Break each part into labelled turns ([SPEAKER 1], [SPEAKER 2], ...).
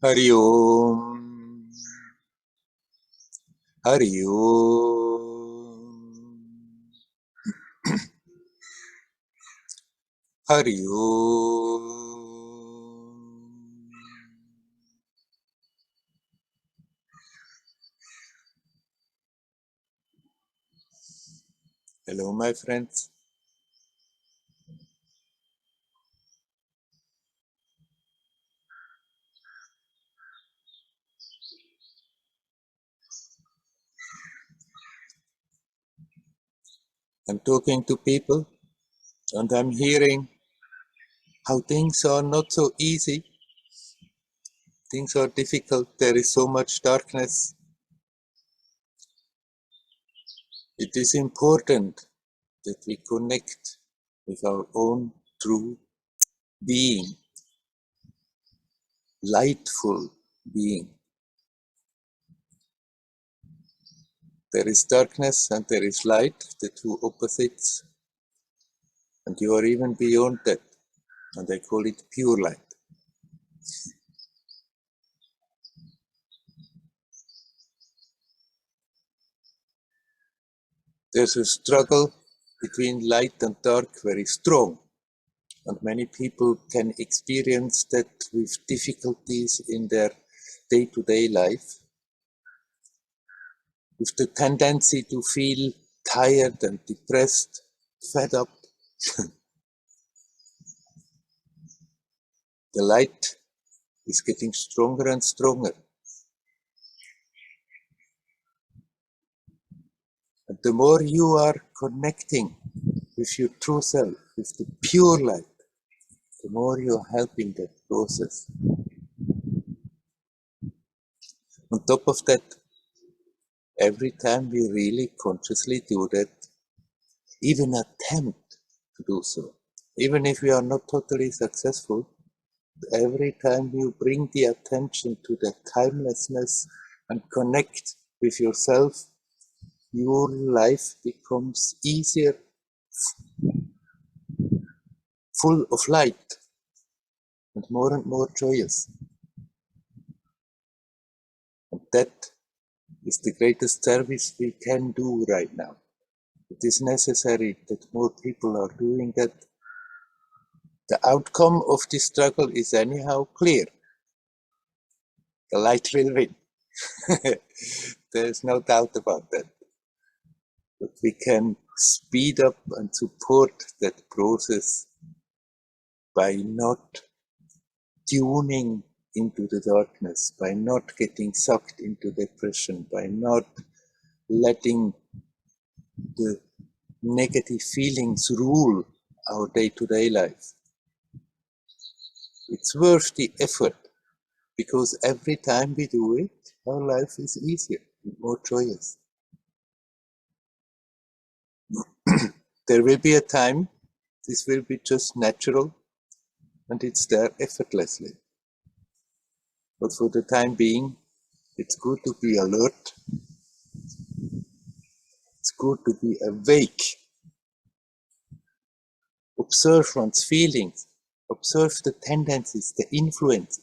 [SPEAKER 1] Hari Om, Hari Om, Hari Om. Hello, my friends. I'm talking to people and I'm hearing how things are not so easy. Things are difficult. There is so much darkness. It is important that we connect with our own true being, lightful being. There is darkness and there is light, the two opposites, and you are even beyond that, and I call it pure light. There's a struggle between light and dark very strong, and many people can experience that with difficulties in their day-to-day life, with the tendency to feel tired and depressed, fed up. The light is getting stronger and stronger. And the more you are connecting with your true self, with the pure light, the more you're helping that process. On top of that, every time we really consciously do that, even attempt to do so, even if we are not totally successful, every time you bring the attention to the timelessness and connect with yourself, your life becomes easier, full of light, and more joyous. And that is the greatest service we can do right now. It is necessary that more people are doing that. The outcome of this struggle is anyhow clear. The light will win. There's no doubt about that. But we can speed up and support that process by not tuning into the darkness, by not getting sucked into depression, by not letting the negative feelings rule our day-to-day life. It's worth the effort, because every time we do it, our life is easier and more joyous. There will be a time this will be just natural and it's there effortlessly. But for the time being, it's good to be alert. It's good to be awake. Observe one's feelings. Observe the tendencies, the influences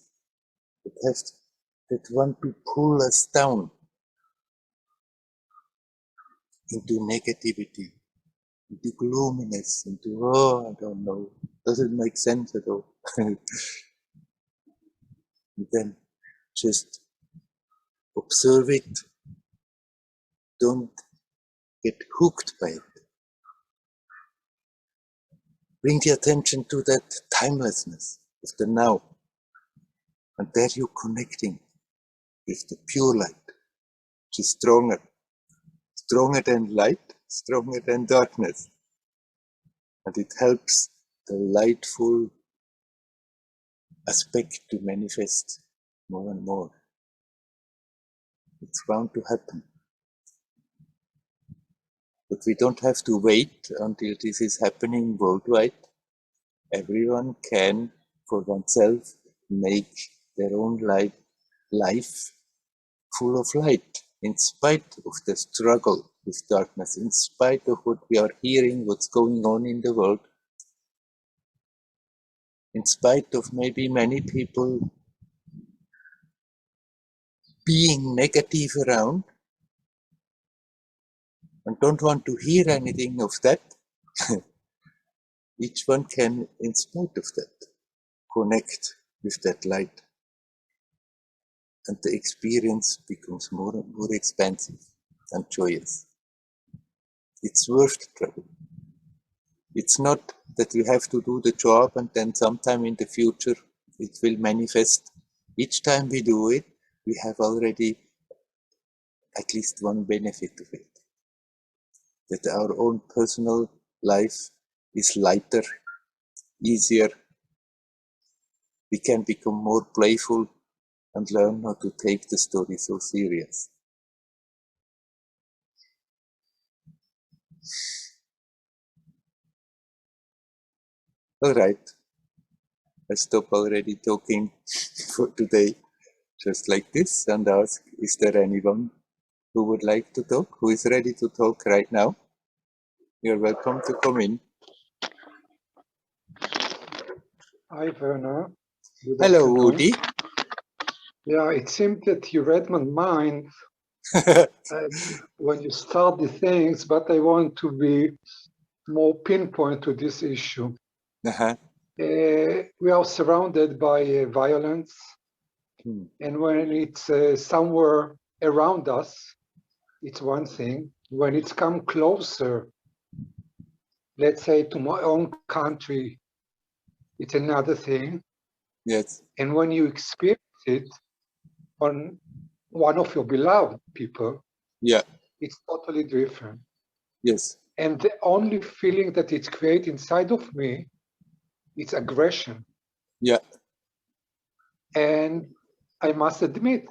[SPEAKER 1] that want to pull us down into negativity, into gloominess, into, oh, I don't know, doesn't make sense at all. And then just observe it. Don't get hooked by it. Bring the attention to that timelessness of the now. And there you're connecting with the pure light, which is stronger. Stronger than light, stronger than darkness. And it helps the lightful aspect to manifest more and more. It's bound to happen. But we don't have to wait until this is happening worldwide. Everyone can, for oneself, make their own life full of light, in spite of the struggle with darkness, in spite of what we are hearing, what's going on in the world, in spite of maybe many people being negative around and don't want to hear anything of that, each one can, in spite of that, connect with that light. And the experience becomes more and more expansive and joyous. It's worth the trouble. It's not that we have to do the job and then sometime in the future it will manifest. Each time we do it, we have already at least one benefit of it. That our own personal life is lighter, easier. We can become more playful and learn not to take the story so serious. All right, I stop already talking for today, just like this, and ask, is there anyone who would like to talk, who is ready to talk right now? You're welcome to come in.
[SPEAKER 2] Hi, Werner. Good
[SPEAKER 1] Hello,
[SPEAKER 2] afternoon.
[SPEAKER 1] Woody.
[SPEAKER 2] Yeah, it seemed that you read my mind when you start the things, but I want to be more pinpoint to this issue.
[SPEAKER 1] Uh-huh.
[SPEAKER 2] We are surrounded by violence, and when it's somewhere around us, it's one thing. When it's come closer, let's say to my own country, it's another thing.
[SPEAKER 1] Yes.
[SPEAKER 2] And when you experience it on one of your beloved people,
[SPEAKER 1] yeah,
[SPEAKER 2] it's totally different.
[SPEAKER 1] Yes.
[SPEAKER 2] And the only feeling that it creates inside of me, it's aggression.
[SPEAKER 1] Yeah.
[SPEAKER 2] And I must admit,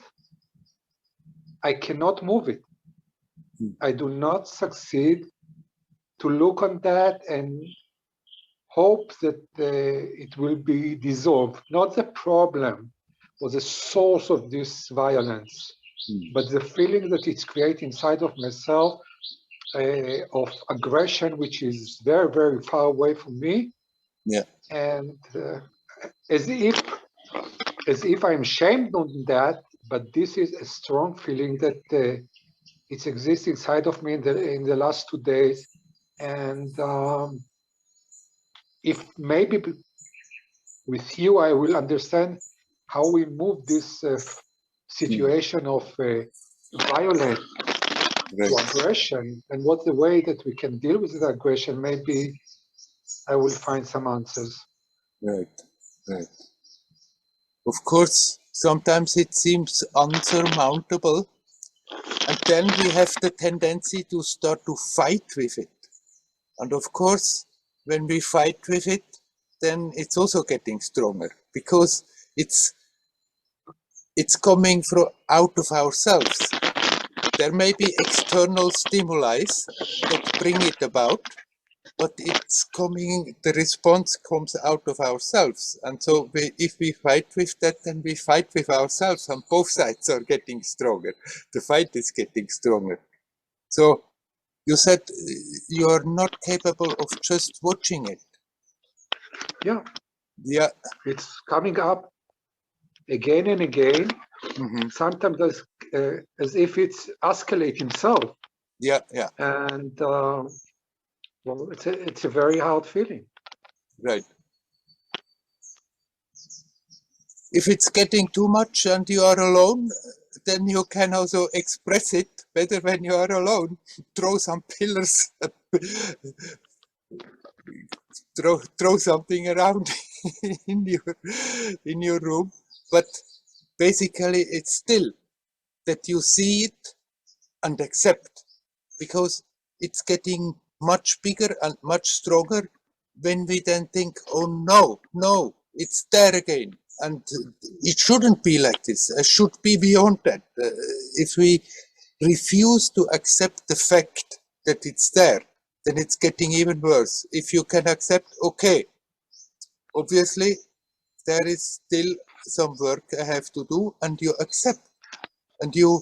[SPEAKER 2] I cannot move it. I do not succeed to look on that and hope that it will be dissolved. Not the problem or the source of this violence, but the feeling that it's creating inside of myself of aggression, which is very, very far away from me.
[SPEAKER 1] Yeah.
[SPEAKER 2] And as if I'm shamed on that, but this is a strong feeling that it's existing inside of me in the last 2 days. And if maybe with you, I will understand how we move this situation of violence to aggression, and what's the way that we can deal with the aggression. Maybe I will find some answers.
[SPEAKER 1] Right. Of course, sometimes it seems unsurmountable, and then we have the tendency to start to fight with it. And of course, when we fight with it, then it's also getting stronger because it's coming from out of ourselves. There may be external stimuli that bring it about, but it's coming, the response comes out of ourselves. And so if we fight with that, then we fight with ourselves, and both sides are getting stronger. The fight is getting stronger. So you said you're not capable of just watching it.
[SPEAKER 2] Yeah.
[SPEAKER 1] Yeah.
[SPEAKER 2] It's coming up again and again. Sometimes as if it's escalating himself.
[SPEAKER 1] Yeah.
[SPEAKER 2] And well, it's a very hard feeling.
[SPEAKER 1] Right. If it's getting too much and you are alone, then you can also express it better when you are alone. Throw some pillars, throw something around in your room. But basically, it's still that you see it and accept, because it's getting much bigger and much stronger when we then think, oh no, it's there again. And it shouldn't be like this. It should be beyond that. If we refuse to accept the fact that it's there, then it's getting even worse. If you can accept, okay, obviously there is still some work I have to do, and you accept, and you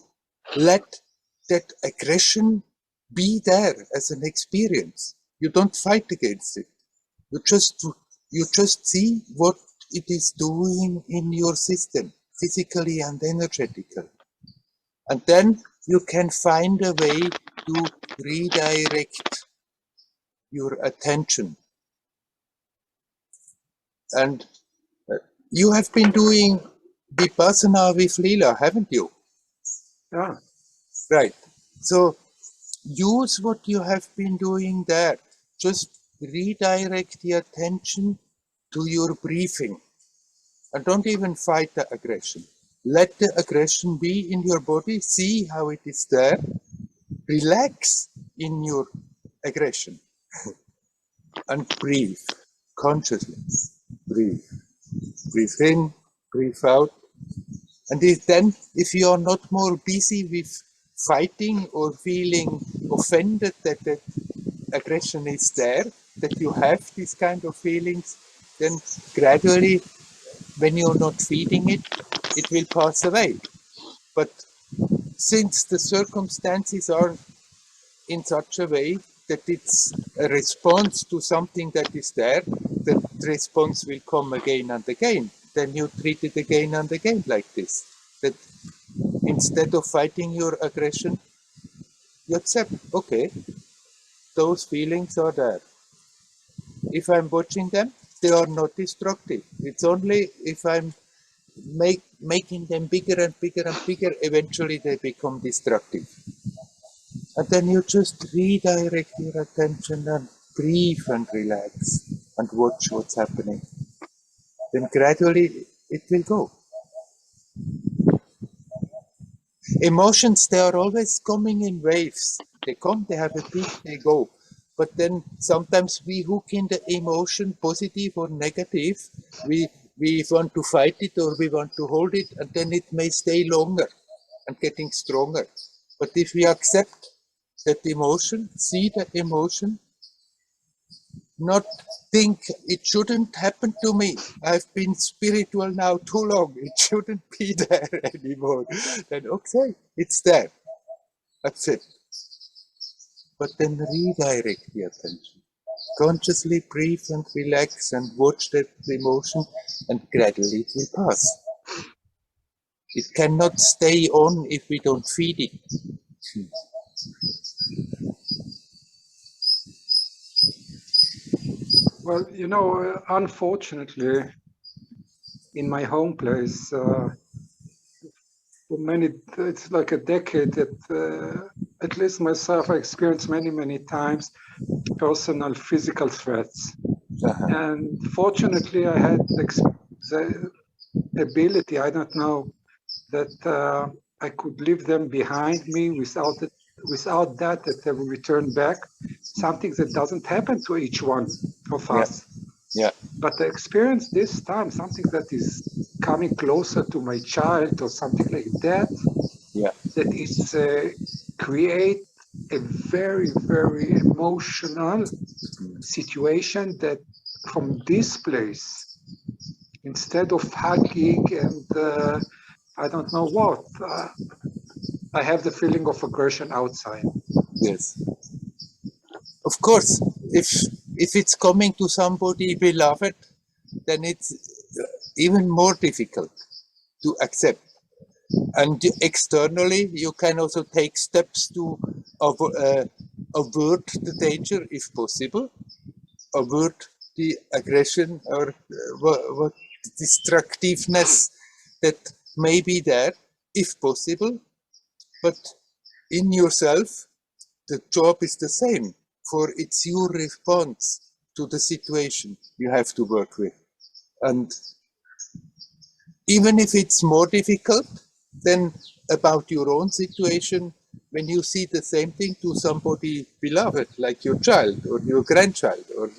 [SPEAKER 1] let that aggression be there as an experience. You don't fight against it. You just see what it is doing in your system, physically and energetically. And then you can find a way to redirect your attention. And you have been doing Vipassana with Leela, haven't you?
[SPEAKER 2] Yeah.
[SPEAKER 1] Right. So use what you have been doing there. Just redirect the attention to your breathing. And don't even fight the aggression. Let the aggression be in your body. See how it is there. Relax in your aggression. And breathe consciously. Breathe. Breathe in, breathe out. And then, if you are not more busy with fighting or feeling offended that the aggression is there, that you have these kind of feelings, then gradually, when you're not feeding it, it will pass away. But since the circumstances are in such a way that it's a response to something that is there, the response will come again and again. Then you treat it again and again like this. That instead of fighting your aggression, you accept, okay, those feelings are there. If I'm watching them, they are not destructive. It's only if I'm making them bigger and bigger and bigger, eventually they become destructive. And then you just redirect your attention and breathe and relax and watch what's happening. Then gradually it will go. Emotions, they are always coming in waves. They come, they have a peak, they go. But then sometimes we hook in the emotion, positive or negative. We want to fight it or we want to hold it, and then it may stay longer and getting stronger. But if we accept that emotion, see the emotion, not think it shouldn't happen to me. I've been spiritual now too long. It shouldn't be there anymore. Then okay, it's there. That's it. But then redirect the attention. Consciously breathe and relax and watch that emotion, and gradually it will pass. It cannot stay on if we don't feed it.
[SPEAKER 2] Well, unfortunately, in my home place, for many, it's like a decade that at least myself, I experienced many times personal physical threats. And fortunately, I had the ability, I don't know, that I could leave them behind me without that they will return back. Something that doesn't happen to each one of us.
[SPEAKER 1] Yeah.
[SPEAKER 2] But I experienced this time something that is coming closer to my child or something like that.
[SPEAKER 1] Yeah.
[SPEAKER 2] That is create a very emotional situation that from this place, instead of hugging and I don't know what, I have the feeling of aggression outside.
[SPEAKER 1] Yes. Of course, if it's coming to somebody beloved, then it's even more difficult to accept. And externally, you can also take steps to avert the danger if possible, avert the aggression or what destructiveness that may be there if possible. But in yourself, the job is the same, for it's your response to the situation you have to work with. And even if it's more difficult than about your own situation, when you see the same thing to somebody beloved, like your child or your grandchild or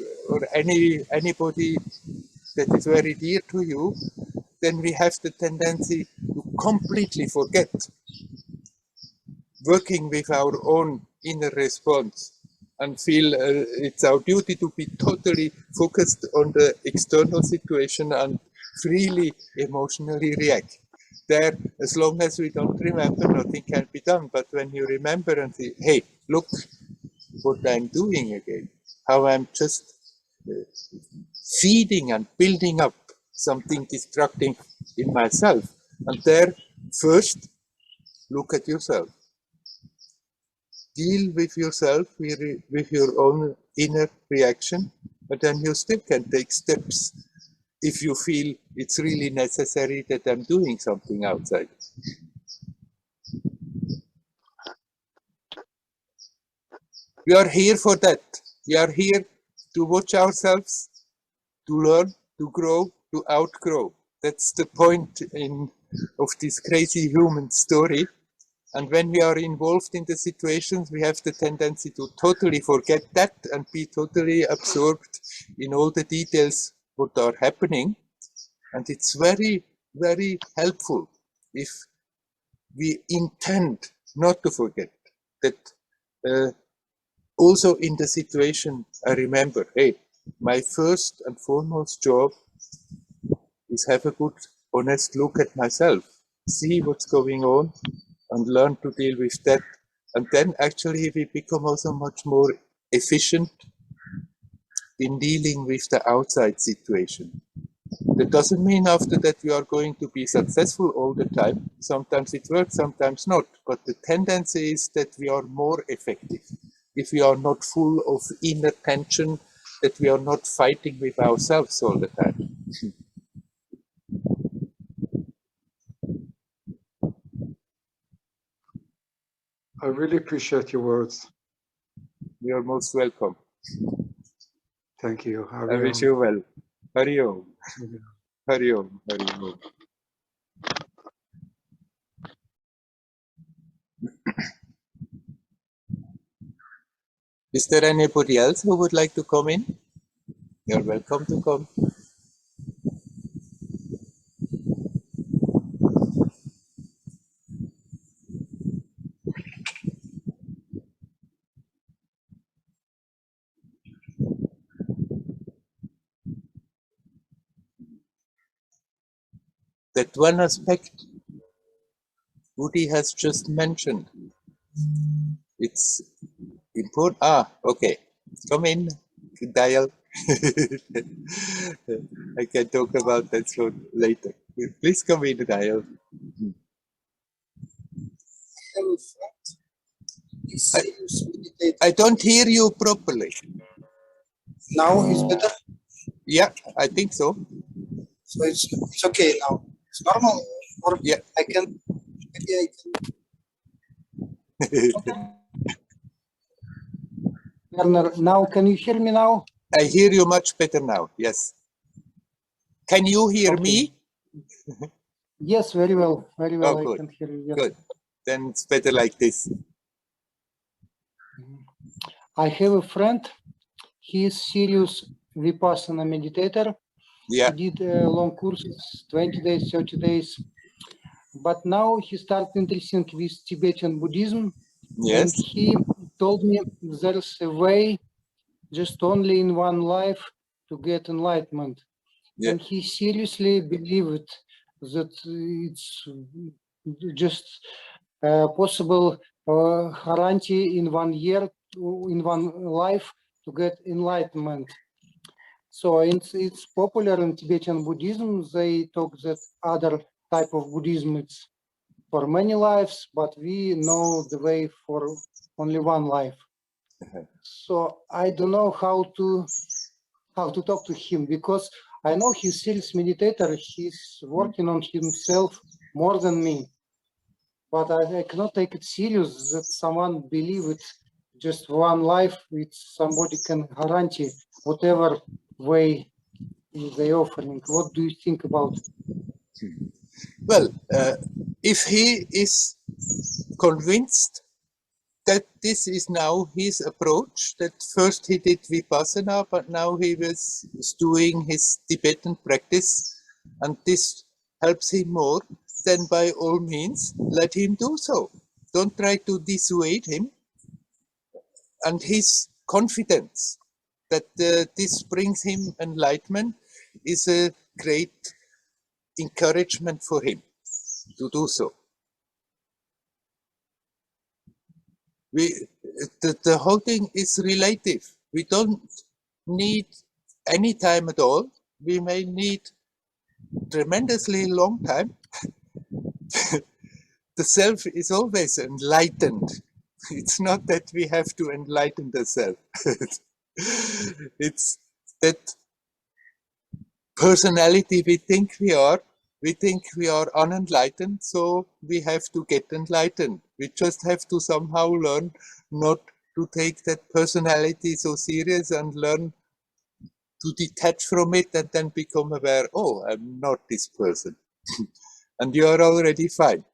[SPEAKER 1] anybody that is very dear to you, then we have the tendency to completely forget working with our own inner response and feel it's our duty to be totally focused on the external situation and freely emotionally react. There, as long as we don't remember, nothing can be done. But when you remember and say, hey, look what I'm doing again, how I'm just feeding and building up something destructive in myself. And there, first, look at yourself. Deal with yourself, with your own inner reaction, but then you still can take steps if you feel it's really necessary that I'm doing something outside. We are here for that. We are here to watch ourselves, to learn, to grow, to outgrow. That's the point of this crazy human story. And when we are involved in the situations, we have the tendency to totally forget that and be totally absorbed in all the details what are happening. And it's very, very helpful if we intend not to forget that. Also in the situation, I remember, hey, my first and foremost job is have a good, honest look at myself, see what's going on, and learn to deal with that. And then actually we become also much more efficient in dealing with the outside situation. That doesn't mean after that you are going to be successful all the time. Sometimes it works, sometimes not. But the tendency is that we are more effective if we are not full of inner tension, that we are not fighting with ourselves all the time.
[SPEAKER 2] I really appreciate your words.
[SPEAKER 1] You are most welcome.
[SPEAKER 2] Thank you.
[SPEAKER 1] I wish you well. Hari Om. Hari Om. Hari Om. Is there anybody else who would like to come in? You're welcome to come. That one aspect Woody has just mentioned, it's important. Okay, come in, dial. I can talk about that soon later. Please come in, dial. I don't hear you properly.
[SPEAKER 3] Now is better?
[SPEAKER 1] Yeah, I think so.
[SPEAKER 3] So it's okay now. It's normal? Or
[SPEAKER 1] yeah.
[SPEAKER 3] Maybe I can. Werner, now can you hear me now?
[SPEAKER 1] I hear you much better now, yes. Can you hear me?
[SPEAKER 3] Yes, very well. Very well,
[SPEAKER 1] good.
[SPEAKER 3] I can hear you. Yes.
[SPEAKER 1] Good. Then it's better like this.
[SPEAKER 3] I have a friend. He is serious Vipassana meditator.
[SPEAKER 1] Yeah.
[SPEAKER 3] He did long courses, 20 days, 30 days. But now he started interesting with Tibetan Buddhism.
[SPEAKER 1] Yes.
[SPEAKER 3] And he told me there's a way just only in one life to get enlightenment. Yeah. And he seriously believed that it's just possible guarantee in 1 year, in one life to get enlightenment. So it's popular in Tibetan Buddhism. They talk that other type of Buddhism, it's for many lives, but we know the way for only one life. So I don't know how to talk to him, because I know he's serious meditator. He's working on himself more than me, but I cannot take it serious that someone believe it just one life. It's somebody can guarantee whatever way they offering. What do you think about it?
[SPEAKER 1] Well, if he is convinced that this is now his approach, that first he did Vipassana, but now he was doing his Tibetan practice, and this helps him more, then by all means, let him do so. Don't try to dissuade him. And his confidence that this brings him enlightenment is a great encouragement for him to do so. The whole thing is relative. We don't need any time at all. We may need tremendously long time. the self is always enlightened. It's not that we have to enlighten the self. It's that personality we think we are unenlightened, so we have to get enlightened. We just have to somehow learn not to take that personality so serious and learn to detach from it and then become aware, oh, I'm not this person. And you are already fine.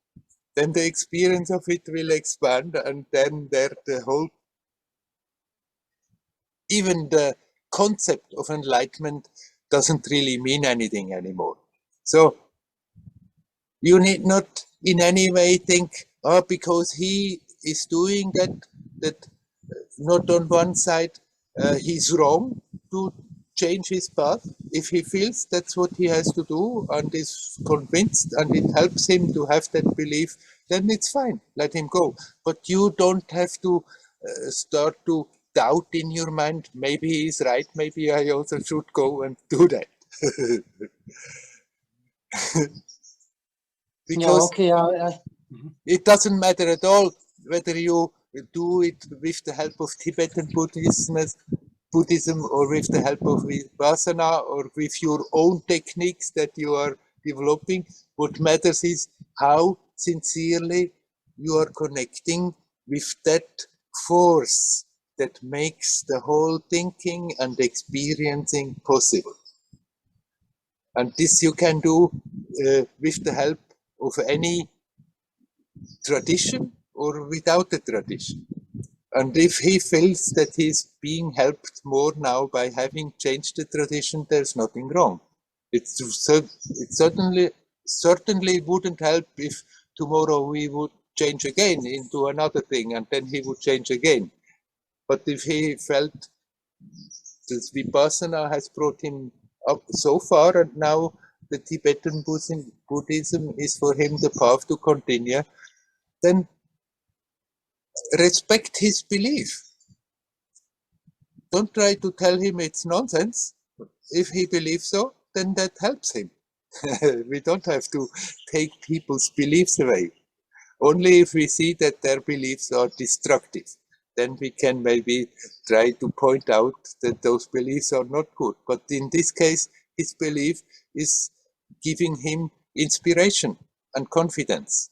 [SPEAKER 1] Then the experience of it will expand, and then even the concept of enlightenment doesn't really mean anything anymore. So you need not in any way think, oh, because he is doing that not on one side he's wrong to change his path. If he feels that's what he has to do and is convinced and it helps him to have that belief, then it's fine, let him go. But you don't have to start to doubt in your mind, maybe he's right, maybe I also should go and do that. Because it doesn't matter at all whether you do it with the help of Tibetan Buddhism or with the help of Vipassana or with your own techniques that you are developing. What matters is how sincerely you are connecting with that force that makes the whole thinking and experiencing possible. And this you can do with the help of any tradition or without the tradition. And if he feels that he's being helped more now by having changed the tradition, there's nothing wrong. It certainly wouldn't help if tomorrow we would change again into another thing and then he would change again. But if he felt that Vipassana has brought him up so far and now the Tibetan Buddhism is for him the path to continue, then respect his belief. Don't try to tell him it's nonsense. If he believes so, then that helps him. We don't have to take people's beliefs away. Only if we see that their beliefs are destructive, then we can maybe try to point out that those beliefs are not good. But in this case, his belief is giving him inspiration and confidence.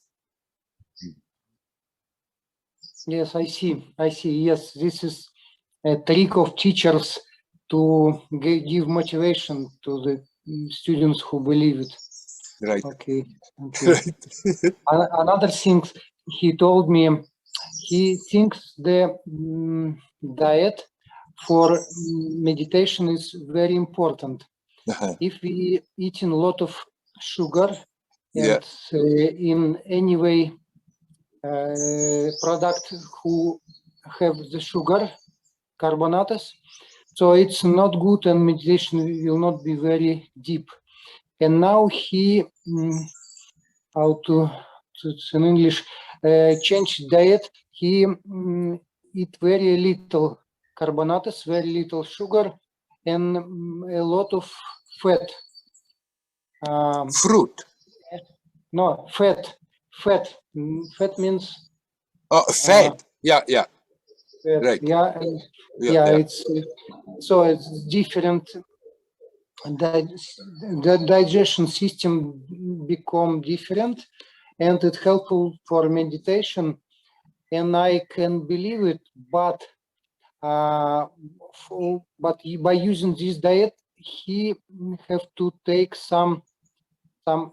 [SPEAKER 3] Yes, I see. Yes, this is a trick of teachers to give motivation to the students who believe it.
[SPEAKER 1] Right.
[SPEAKER 3] Okay. Right. Another thing he told me, he thinks the diet for meditation is very important. If we eating a lot of sugar and in any way product who have the sugar, carbonates, so it's not good and meditation will not be very deep. And now he, how to in English, change diet. He eat very little carbonates, very little sugar, and a lot of fat.
[SPEAKER 1] Fruit?
[SPEAKER 3] No, fat. Fat. Fat means...
[SPEAKER 1] fat. Yeah.
[SPEAKER 3] Fat,
[SPEAKER 1] right.
[SPEAKER 3] Yeah, it's so it's different. The digestion system become different, and it's helpful for meditation. And I can believe it, but by using this diet, he have to take some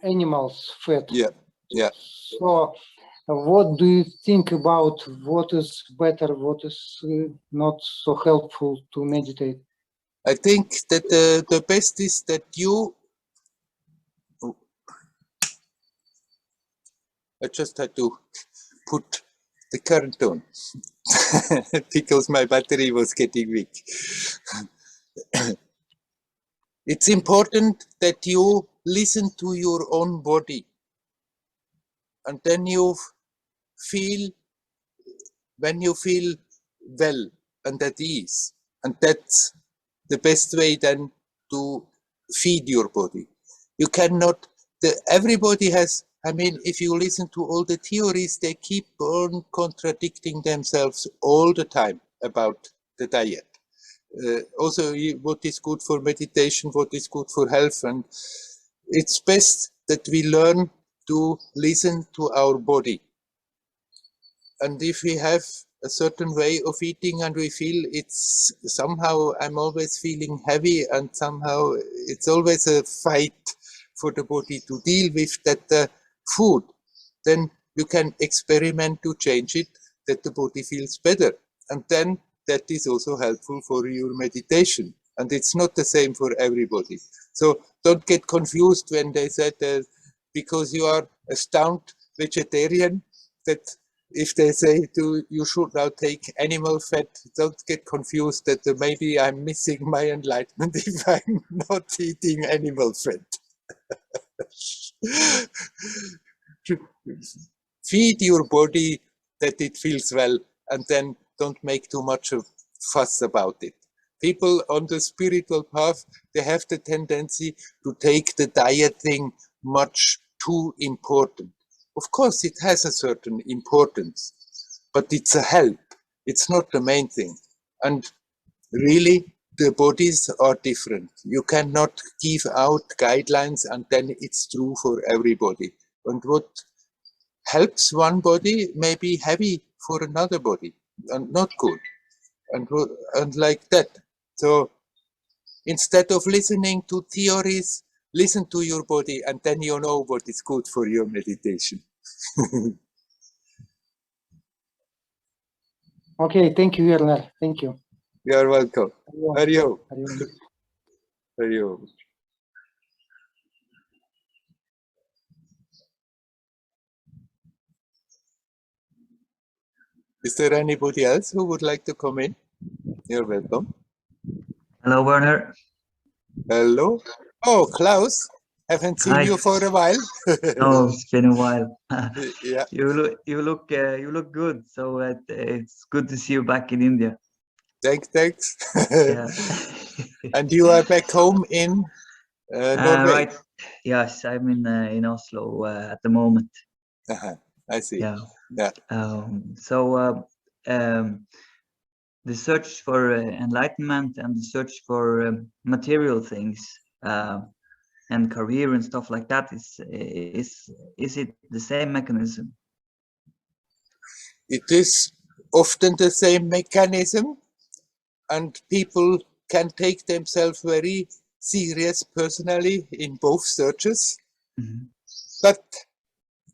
[SPEAKER 3] animals fat.
[SPEAKER 1] Yeah.
[SPEAKER 3] So, what do you think about what is better, what is not so helpful to meditate?
[SPEAKER 1] I think that the best is that you... I just had to put the current on because my battery was getting weak. It's important that you listen to your own body and then you feel, when you feel well and at ease, and that's the best way then to feed your body. You cannot, everybody has I mean, if you listen to all the theories, they keep on contradicting themselves all the time about the diet. Also, what is good for meditation, what is good for health. And it's best that we learn to listen to our body. And if we have a certain way of eating and we feel it's somehow, I'm always feeling heavy and somehow it's always a fight for the body to deal with that food, then you can experiment to change it that the body feels better. And then that is also helpful for your meditation. And it's not the same for everybody. So don't get confused when they said because you are a staunch vegetarian, that if they say to you should now take animal fat, don't get confused that maybe I'm missing my enlightenment if I'm not eating animal fat. Feed your body that it feels well, and then don't make too much of fuss about it. People on the spiritual path, they have the tendency to take the diet thing much too important. Of course, it has a certain importance, but it's a help. It's not the main thing. And really, the bodies are different. You cannot give out guidelines and then it's true for everybody. And what helps one body may be heavy for another body and not good. And like that. So instead of listening to theories, listen to your body and then you know what is good for your meditation.
[SPEAKER 3] Okay, thank you, Werner. Thank you.
[SPEAKER 1] You are welcome. Hariyo. Hariyo. Is there anybody else who would like to come in? You're welcome.
[SPEAKER 4] Hello, Werner.
[SPEAKER 1] Hello. Oh, Klaus. Haven't seen you for a while.
[SPEAKER 4] No, it's been a while.
[SPEAKER 1] Yeah.
[SPEAKER 4] You look good. So it's good to see you back in India.
[SPEAKER 1] Thanks.
[SPEAKER 4] Yeah.
[SPEAKER 1] And you are back home in Norway.
[SPEAKER 4] Right. Yes, I'm in Oslo at the moment.
[SPEAKER 1] I see.
[SPEAKER 4] Yeah.
[SPEAKER 1] Yeah.
[SPEAKER 4] The search for enlightenment and the search for material things and career and stuff like that is it the same mechanism?
[SPEAKER 1] It is often the same mechanism, and people can take themselves very serious personally in both searches.
[SPEAKER 4] Mm-hmm.
[SPEAKER 1] But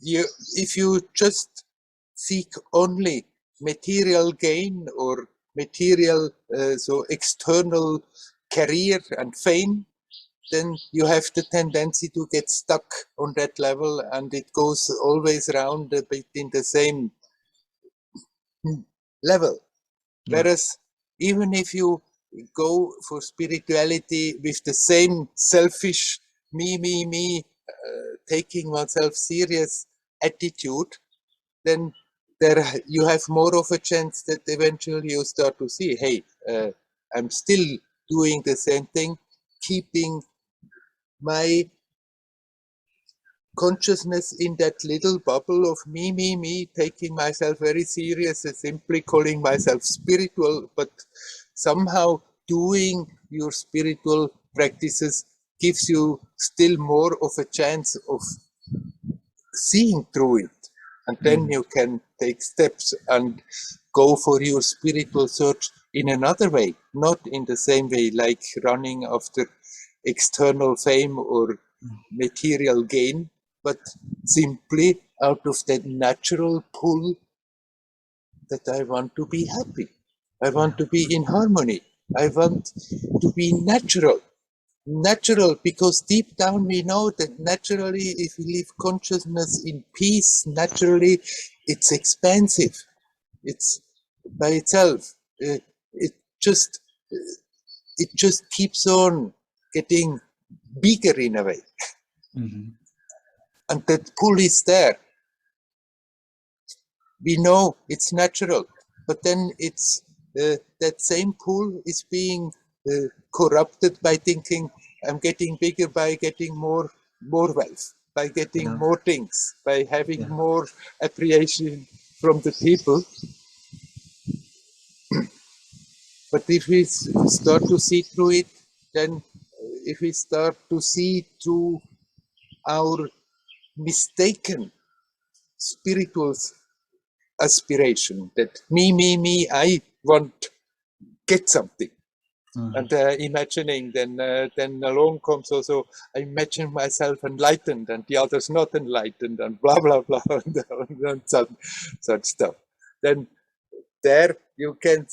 [SPEAKER 1] if you just seek only material gain or material, so external career and fame, then you have the tendency to get stuck on that level, and it goes always around a bit in the same level.
[SPEAKER 4] Yeah.
[SPEAKER 1] Whereas even if you go for spirituality with the same selfish me, taking oneself serious attitude, then you have more of a chance that eventually you start to see, hey, I'm still doing the same thing, keeping my consciousness in that little bubble of me, taking myself very serious and simply calling myself spiritual, but somehow doing your spiritual practices gives you still more of a chance of seeing through it. And then you can take steps and go for your spiritual search in another way, not in the same way like running after external fame or material gain, but simply out of that natural pull that I want to be happy. I want to be in harmony. I want to be natural. Natural, because deep down we know that naturally, if we live consciousness in peace, naturally it's expansive. It's by itself. It just keeps on getting bigger in a way.
[SPEAKER 4] Mm-hmm.
[SPEAKER 1] And that pull is there. We know it's natural, but then it's that same pull is being corrupted by thinking I'm getting bigger by getting more wealth. by getting
[SPEAKER 4] Yeah.
[SPEAKER 1] more things, by having
[SPEAKER 4] Yeah.
[SPEAKER 1] more appreciation from the people. But if we start to see through it, then if we start to see through our mistaken spiritual aspiration, that me, I want get something. And imagining, then along comes also, I imagine myself enlightened and the others not enlightened and blah, blah, blah, and such stuff. Then there you can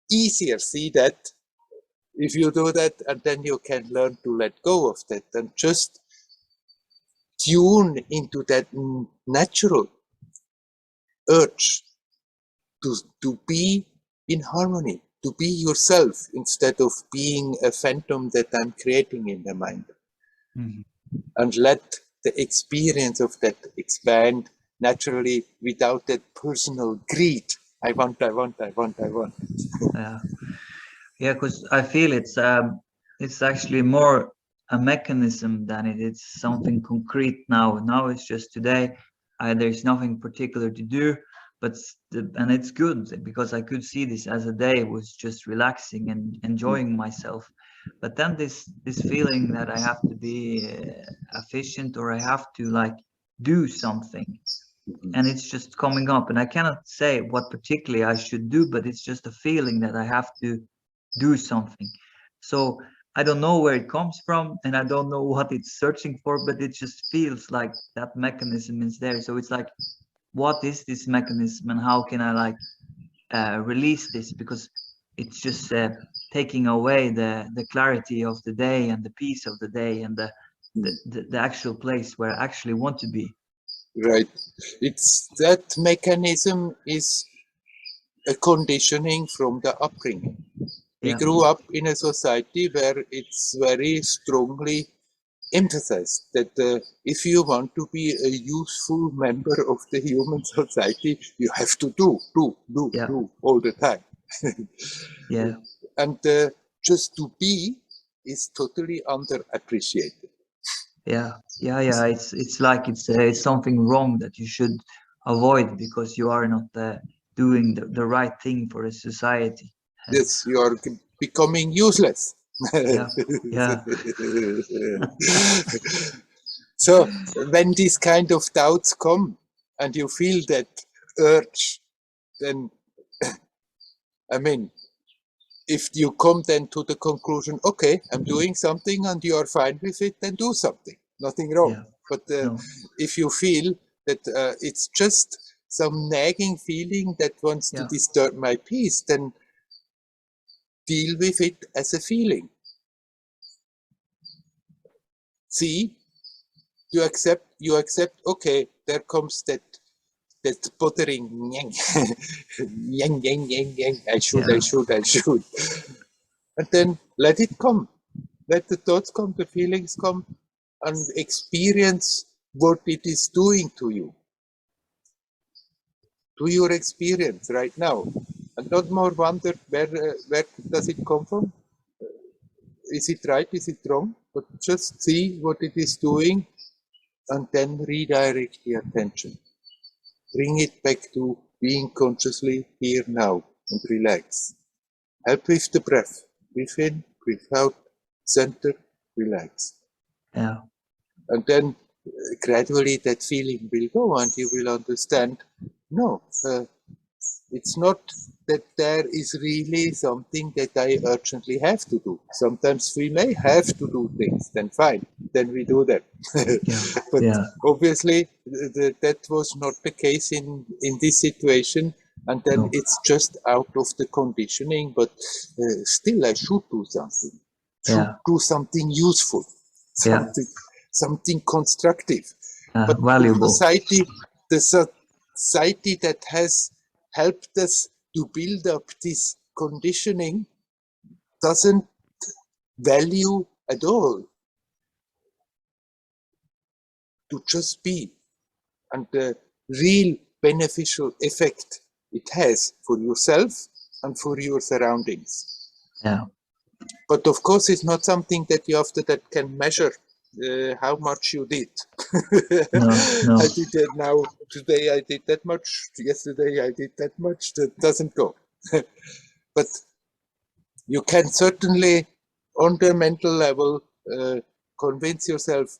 [SPEAKER 1] easier see that if you do that, and then you can learn to let go of that and just tune into that natural urge to be in harmony, to be yourself instead of being a phantom that I'm creating in the mind.
[SPEAKER 4] Mm-hmm.
[SPEAKER 1] And let the experience of that expand naturally without that personal greed. I want.
[SPEAKER 4] Yeah, yeah, because I feel it's actually more a mechanism than it's something concrete now. Now it's just today. There's nothing particular to do, but and it's good because I could see this as a day was just relaxing and enjoying myself. But then this feeling that I have to be efficient or I have to like do something, and it's just coming up, and I cannot say what particularly I should do, but it's just a feeling that I have to do something. So I don't know where it comes from, and I don't know what it's searching for, but it just feels like that mechanism is there. So it's like, what is this mechanism, and how can I like release this? Because it's just taking away the clarity of the day and the peace of the day and the actual place where I actually want to be.
[SPEAKER 1] Right. It's that mechanism is a conditioning from the upbringing. We
[SPEAKER 4] Yeah.
[SPEAKER 1] grew up in a society where it's very strongly emphasized that if you want to be a useful member of the human society, you have to do
[SPEAKER 4] Yeah.
[SPEAKER 1] all the time.
[SPEAKER 4] Yeah.
[SPEAKER 1] And just to be is totally underappreciated.
[SPEAKER 4] Yeah. It's like it's something wrong that you should avoid because you are not doing the right thing for a society.
[SPEAKER 1] Yes, you are becoming useless.
[SPEAKER 4] Yeah. Yeah.
[SPEAKER 1] So when these kind of doubts come and you feel that urge, then I mean, if you come then to the conclusion, okay, I'm doing something and you are fine with it, then do something. Nothing wrong.
[SPEAKER 4] Yeah.
[SPEAKER 1] But
[SPEAKER 4] No.
[SPEAKER 1] if you feel that it's just some nagging feeling that wants to
[SPEAKER 4] Yeah.
[SPEAKER 1] disturb my peace, then deal with it as a feeling. See, you accept, okay, there comes that bothering, I should. And then let it come. Let the thoughts come, the feelings come, and experience what it is doing to you. To your experience right now. And not more wonder where does it come from? Is it right? Is it wrong? But just see what it is doing and then redirect the attention. Bring it back to being consciously here now and relax. Help with the breath. Breathe in, breathe out, center, relax.
[SPEAKER 4] Yeah.
[SPEAKER 1] And then gradually that feeling will go and you will understand, no, it's not that there is really something that I urgently have to do. Sometimes we may have to do things, then fine, then we do that.
[SPEAKER 4] Yeah.
[SPEAKER 1] But
[SPEAKER 4] Yeah.
[SPEAKER 1] obviously that was not the case in this situation. And then
[SPEAKER 4] No.
[SPEAKER 1] it's just out of the conditioning, but still I should do something.
[SPEAKER 4] Yeah.
[SPEAKER 1] Do something useful,
[SPEAKER 4] Yeah.
[SPEAKER 1] something constructive. But
[SPEAKER 4] Valuable.
[SPEAKER 1] the society that has helped us to build up this conditioning doesn't value at all to just be, and the real beneficial effect it has for yourself and for your surroundings.
[SPEAKER 4] Yeah.
[SPEAKER 1] But of course, it's not something that you after that can measure how much you did.
[SPEAKER 4] No, no.
[SPEAKER 1] I did it now. Today I did that much. Yesterday I did that much. That doesn't go. But you can certainly, on the mental level, convince yourself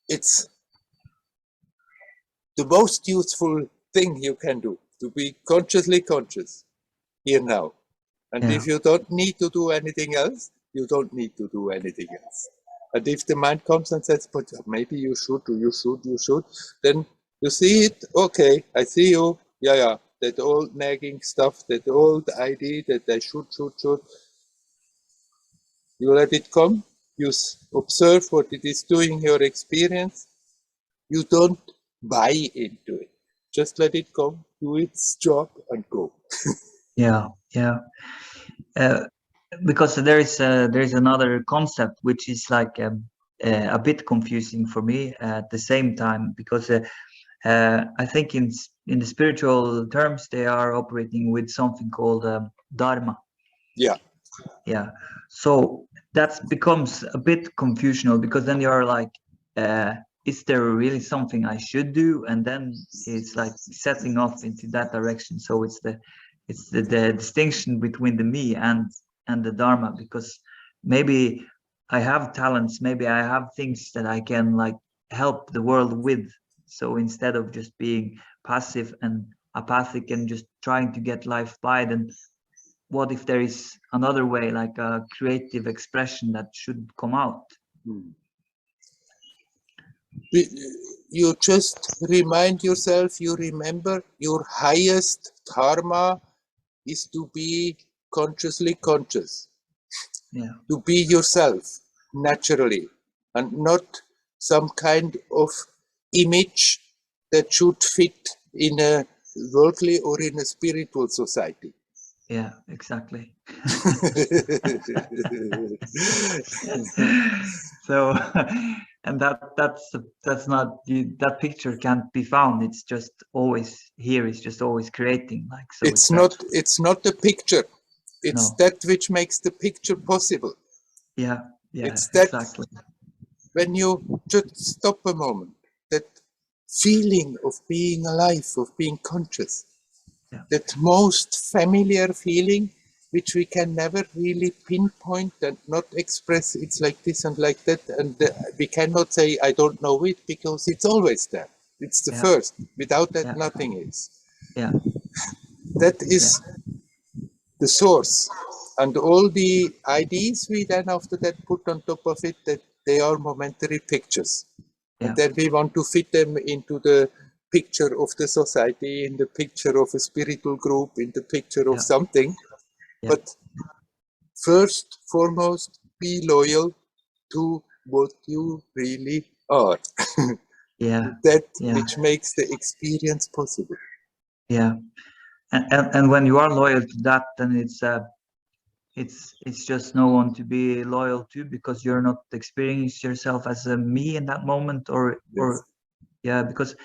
[SPEAKER 1] it's the most useful thing you can do, to be consciously conscious here now. And
[SPEAKER 4] Yeah.
[SPEAKER 1] if you don't need to do anything else, you don't need to do anything else. And if the mind comes and says, but maybe you should, or you should, then you see it, okay, I see you, yeah, that old nagging stuff, that old idea that I should. You let it come, you observe what it is doing your experience, you don't buy into it. Just let it come, do its job and go.
[SPEAKER 4] Yeah, yeah. Because there is another concept which is like a bit confusing for me at the same time, because I think in the spiritual terms they are operating with something called dharma.
[SPEAKER 1] Yeah.
[SPEAKER 4] Yeah. So that becomes a bit confusional, because then you're like, is there really something I should do? And then it's like setting off into that direction. So it's the distinction between the me and the dharma, because maybe I have talents, maybe I have things that I can like help the world with. So instead of just being passive and apathic and just trying to get life by, then what if there is another way, like a creative expression that should come out?
[SPEAKER 1] You just remind yourself, you remember your highest dharma is to be consciously conscious.
[SPEAKER 4] Yeah.
[SPEAKER 1] To be yourself naturally, and not some kind of image that should fit in a worldly or in a spiritual society.
[SPEAKER 4] Yeah, exactly. So, and that's not, that picture can't be found. It's just always here. It's just always creating. Like, so
[SPEAKER 1] it's not the picture. It's that which makes the picture possible.
[SPEAKER 4] Yeah, yeah,
[SPEAKER 1] it's that
[SPEAKER 4] exactly.
[SPEAKER 1] When you just stop a moment, that feeling of being alive, of being conscious, that most familiar feeling, which we can never really pinpoint and not express, it's like this and like that, and we cannot say I don't know it, because it's always there. It's the first. Without that, nothing is.
[SPEAKER 4] Yeah.
[SPEAKER 1] That is the source. And all the ideas we then after that put on top of it, that they are momentary pictures. And then we want to fit them into the picture of the society, in the picture of a spiritual group, in the picture of something. But first, foremost, be loyal to what you really are. That which makes the experience possible.
[SPEAKER 4] Yeah. And when you are loyal to that, then it's just no one to be loyal to, because you're not experiencing yourself as a me in that moment, or yeah, because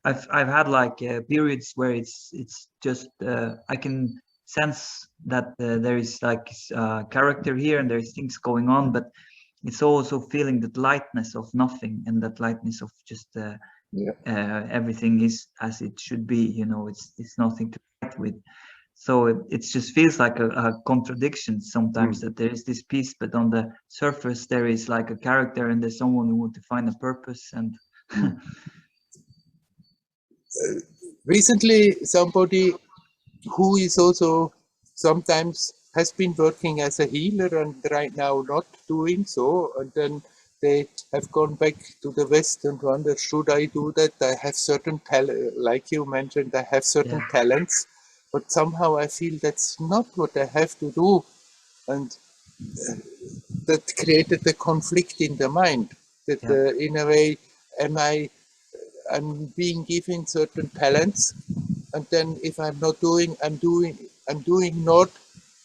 [SPEAKER 4] I've had like periods where it's just I can sense that there is like character here and there's things going on, but it's also feeling that lightness of nothing, and that lightness of just everything is as it should be, you know. It's nothing to fight with. So it just feels like a contradiction sometimes, that there is this piece, but on the surface there is like a character, and there's someone who wants to find a purpose. And
[SPEAKER 1] recently, somebody who is also sometimes has been working as a healer and right now not doing so, and then they have gone back to the West and wonder, should I do that? I have certain talent, like you mentioned, I have certain talents, but somehow I feel that's not what I have to do. And that created a conflict in the mind, that in a way, I'm being given certain talents, and then if I'm not doing, I'm doing not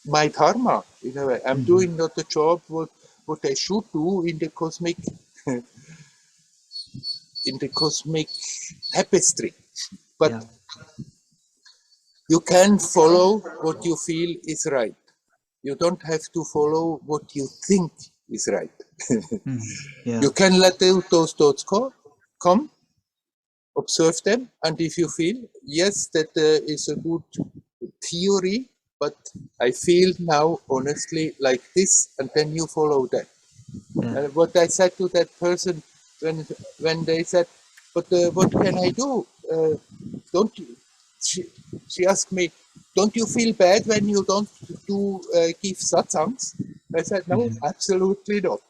[SPEAKER 1] my dharma in a way. I'm doing not the job what I should do in the cosmic tapestry. But you can follow what you feel is right. You don't have to follow what you think is right.
[SPEAKER 4] Yeah.
[SPEAKER 1] You can let those thoughts come, observe them, and if you feel, yes, that is a good theory, but I feel now honestly like this, and then you follow that.
[SPEAKER 4] Yeah.
[SPEAKER 1] What I said to that person when they said, but what can I do? Don't you? She asked me, don't you feel bad when you don't do give satsangs? I said, no, absolutely not.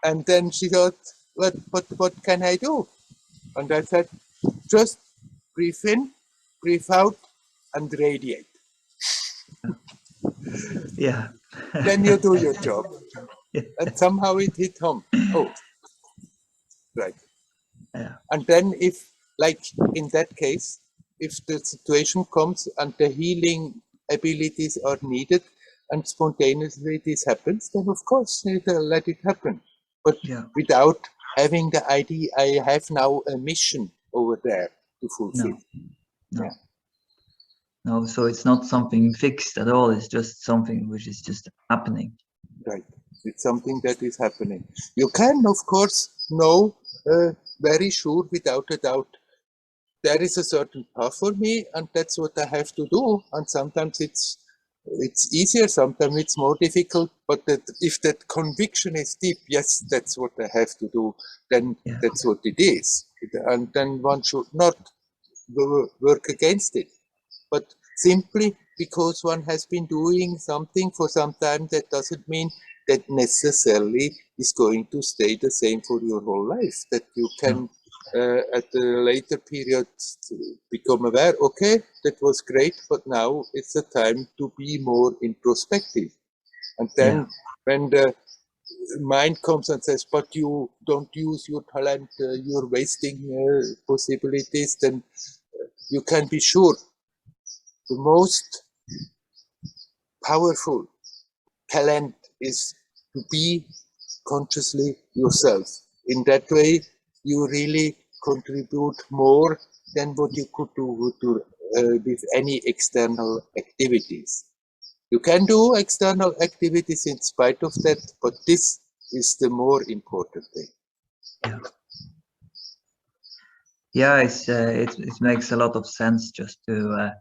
[SPEAKER 1] And then she thought, what can I do? And I said, just breathe in, breathe out, and radiate.
[SPEAKER 4] Yeah.
[SPEAKER 1] Then you do your job. And somehow it hit home. Oh, right.
[SPEAKER 4] Yeah.
[SPEAKER 1] And then if, like in that case, if the situation comes and the healing abilities are needed and spontaneously this happens, then of course let it happen. But
[SPEAKER 4] Yeah.
[SPEAKER 1] without having the idea, I have now a mission over there to fulfill.
[SPEAKER 4] No.
[SPEAKER 1] Yeah.
[SPEAKER 4] No, so it's not something fixed at all. It's just something which is just happening.
[SPEAKER 1] Right. It's something that is happening. You can, of course, know very sure, without a doubt, there is a certain path for me, and that's what I have to do. And sometimes it's easier, sometimes it's more difficult. But that if that conviction is deep, yes, that's what I have to do, then that's what it is. And then one should not work against it. But simply because one has been doing something for some time, that doesn't mean that necessarily is going to stay the same for your whole life. That you can, at a later period, become aware, okay, that was great, but now it's the time to be more introspective. And then when the mind comes and says, but you don't use your talent, you're wasting possibilities, then you can be sure the most powerful talent is to be consciously yourself. In that way, you really contribute more than what you could do with any external activities. You can do external activities in spite of that, but this is the more important thing.
[SPEAKER 4] Yeah. Yeah, it makes a lot of sense just to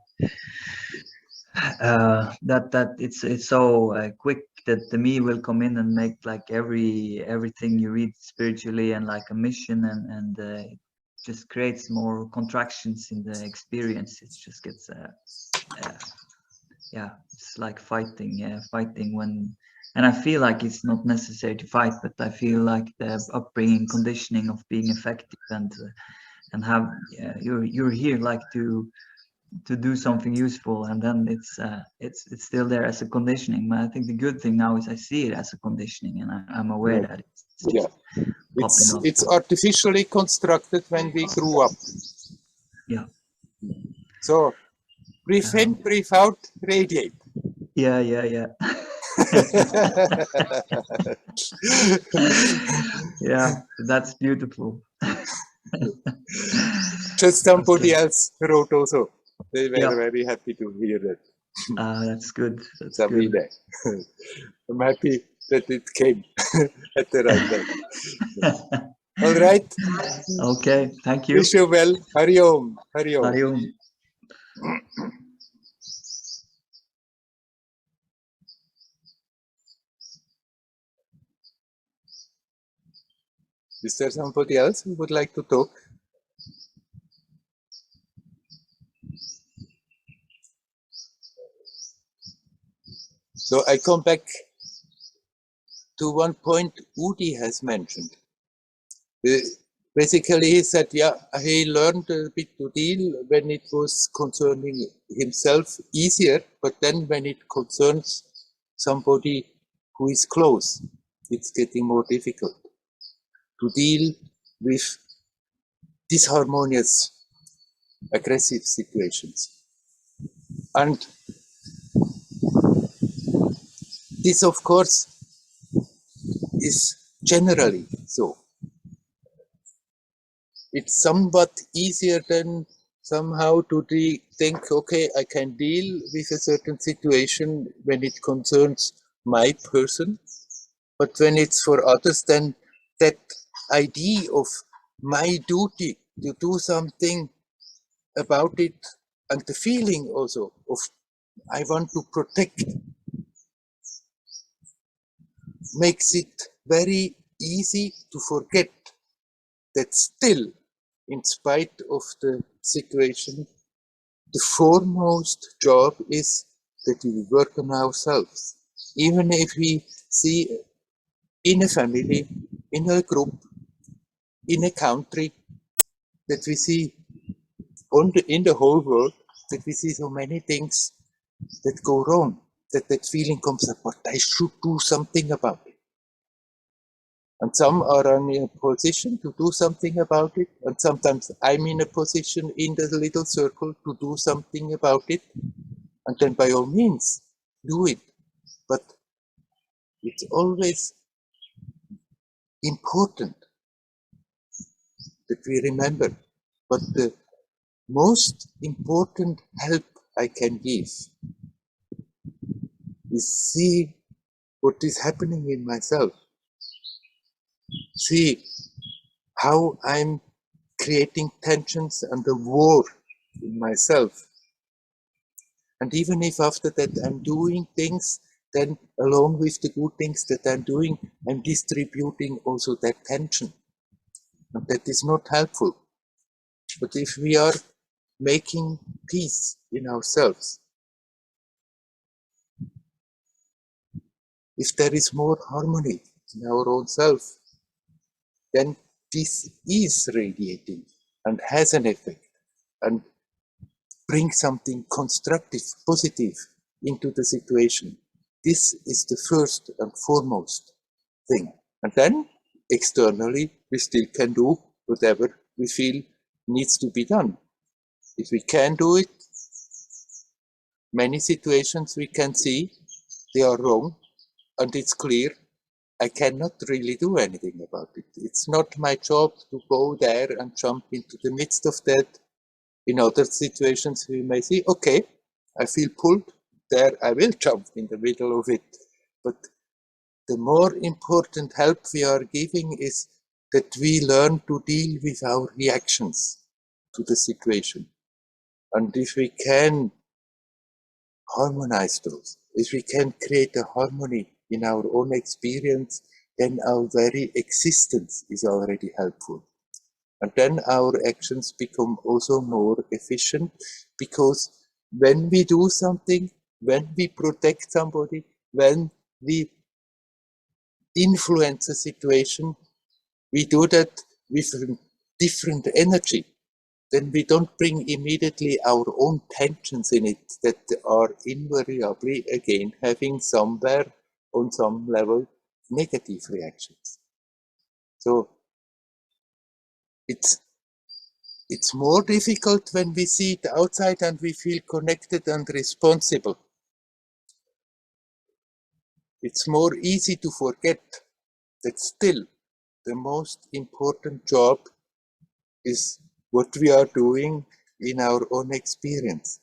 [SPEAKER 4] that it's so quick that the me will come in and make like everything you read spiritually and like a mission, and it just creates more contractions in the experience. It just gets yeah, it's like fighting when, and I feel like it's not necessary to fight, but I feel like the upbringing conditioning of being effective and have you're here like to do something useful, and then it's still there as a conditioning. But I think the good thing now is I see it as a conditioning, and I'm aware that it's just popping up.
[SPEAKER 1] It's artificially constructed when we grew up.
[SPEAKER 4] Yeah.
[SPEAKER 1] So breathe in, breathe out, radiate.
[SPEAKER 4] Yeah. Yeah, that's beautiful.
[SPEAKER 1] Just somebody else wrote also. They were very happy to hear that.
[SPEAKER 4] That's good. That's
[SPEAKER 1] Sabine.
[SPEAKER 4] good.
[SPEAKER 1] I'm happy that it came at the right time. All right.
[SPEAKER 4] Okay, thank you.
[SPEAKER 1] Wish you well. Hari Om. Hari Om.
[SPEAKER 4] Hari Om.
[SPEAKER 1] Is there somebody else who would like to talk? So I come back to one point Udi has mentioned. Basically, he said, yeah, he learned a bit to deal when it was concerning himself easier, but then when it concerns somebody who is close, it's getting more difficult to deal with disharmonious, aggressive situations. And this, of course, is generally so. It's somewhat easier than somehow to think, okay, I can deal with a certain situation when it concerns my person, but when it's for others, then that idea of my duty to do something about it, and the feeling also of I want to protect, makes it very easy to forget that still, in spite of the situation, the foremost job is that we work on ourselves. Even if we see in a family, in a group, in a country, that we see in the whole world, that we see so many things that go wrong, that feeling comes up, but I should do something about it. And some are in a position to do something about it, and sometimes I'm in a position in the little circle to do something about it, and then by all means, do it. But it's always important that we remember. But the most important help I can give is see what is happening in myself. See how I'm creating tensions and a war in myself. And even if after that I'm doing things, then along with the good things that I'm doing, I'm distributing also that tension. And that is not helpful. But if we are making peace in ourselves, if there is more harmony in our own self, then this is radiating and has an effect and brings something constructive, positive into the situation. This is the first and foremost thing. And then externally, we still can do whatever we feel needs to be done. If we can do it, many situations we can see they are wrong, and it's clear I cannot really do anything about it. It's not my job to go there and jump into the midst of that. In other situations, we may see, okay, I feel pulled there, I will jump in the middle of it. But the more important help we are giving is that we learn to deal with our reactions to the situation. And if we can harmonize those, if we can create a harmony in our own experience, then our very existence is already helpful. And then our actions become also more efficient, because when we do something, when we protect somebody, when we influence a situation, we do that with a different energy. Then we don't bring immediately our own tensions in it that are invariably, again, having somewhere on some level negative reactions. So it's more difficult when we see it outside and we feel connected and responsible. It's more easy to forget that still the most important job is what we are doing in our own experience.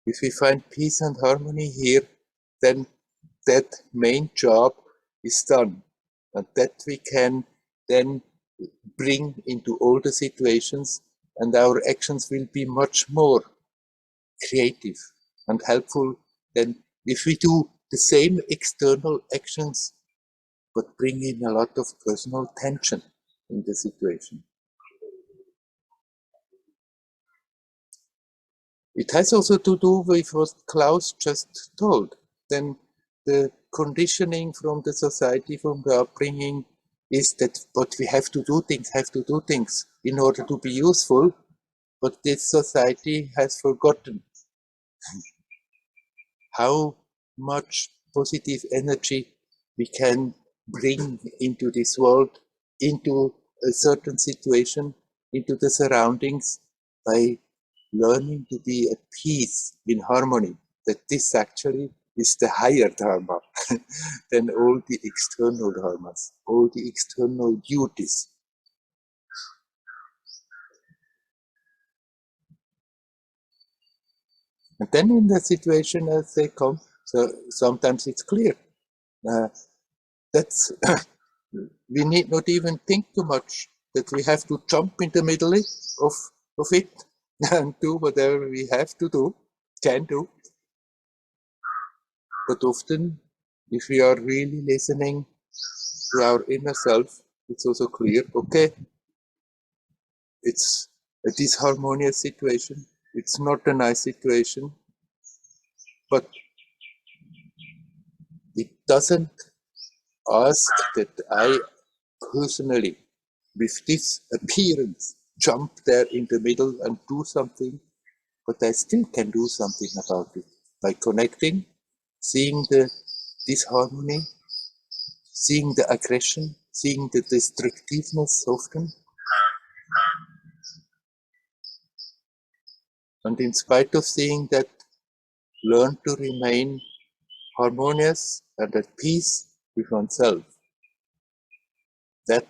[SPEAKER 1] If we find peace and harmony here, then that main job is done, and that we can then bring into all the situations, and our actions will be much more creative and helpful than if we do the same external actions but bring in a lot of personal tension in the situation. It has also to do with what Klaus just told. Then the conditioning from the society, from the upbringing, is that but we have to do things in order to be useful. But this society has forgotten how much positive energy we can bring into this world, into a certain situation, into the surroundings, by learning to be at peace, in harmony. That this actually is the higher dharma than all the external dharmas, all the external duties. And then in the situation as they come, so sometimes it's clear. That's we need not even think too much, that we have to jump in the middle of it and do whatever we have to do, can do. But often, if we are really listening to our inner self, it's also clear, okay, it's a disharmonious situation, it's not a nice situation, but it doesn't ask that I personally, with this appearance, jump there in the middle and do something, but I still can do something about it by connecting, seeing the disharmony, seeing the aggression, seeing the destructiveness often. And in spite of seeing that, learn to remain harmonious and at peace with oneself. That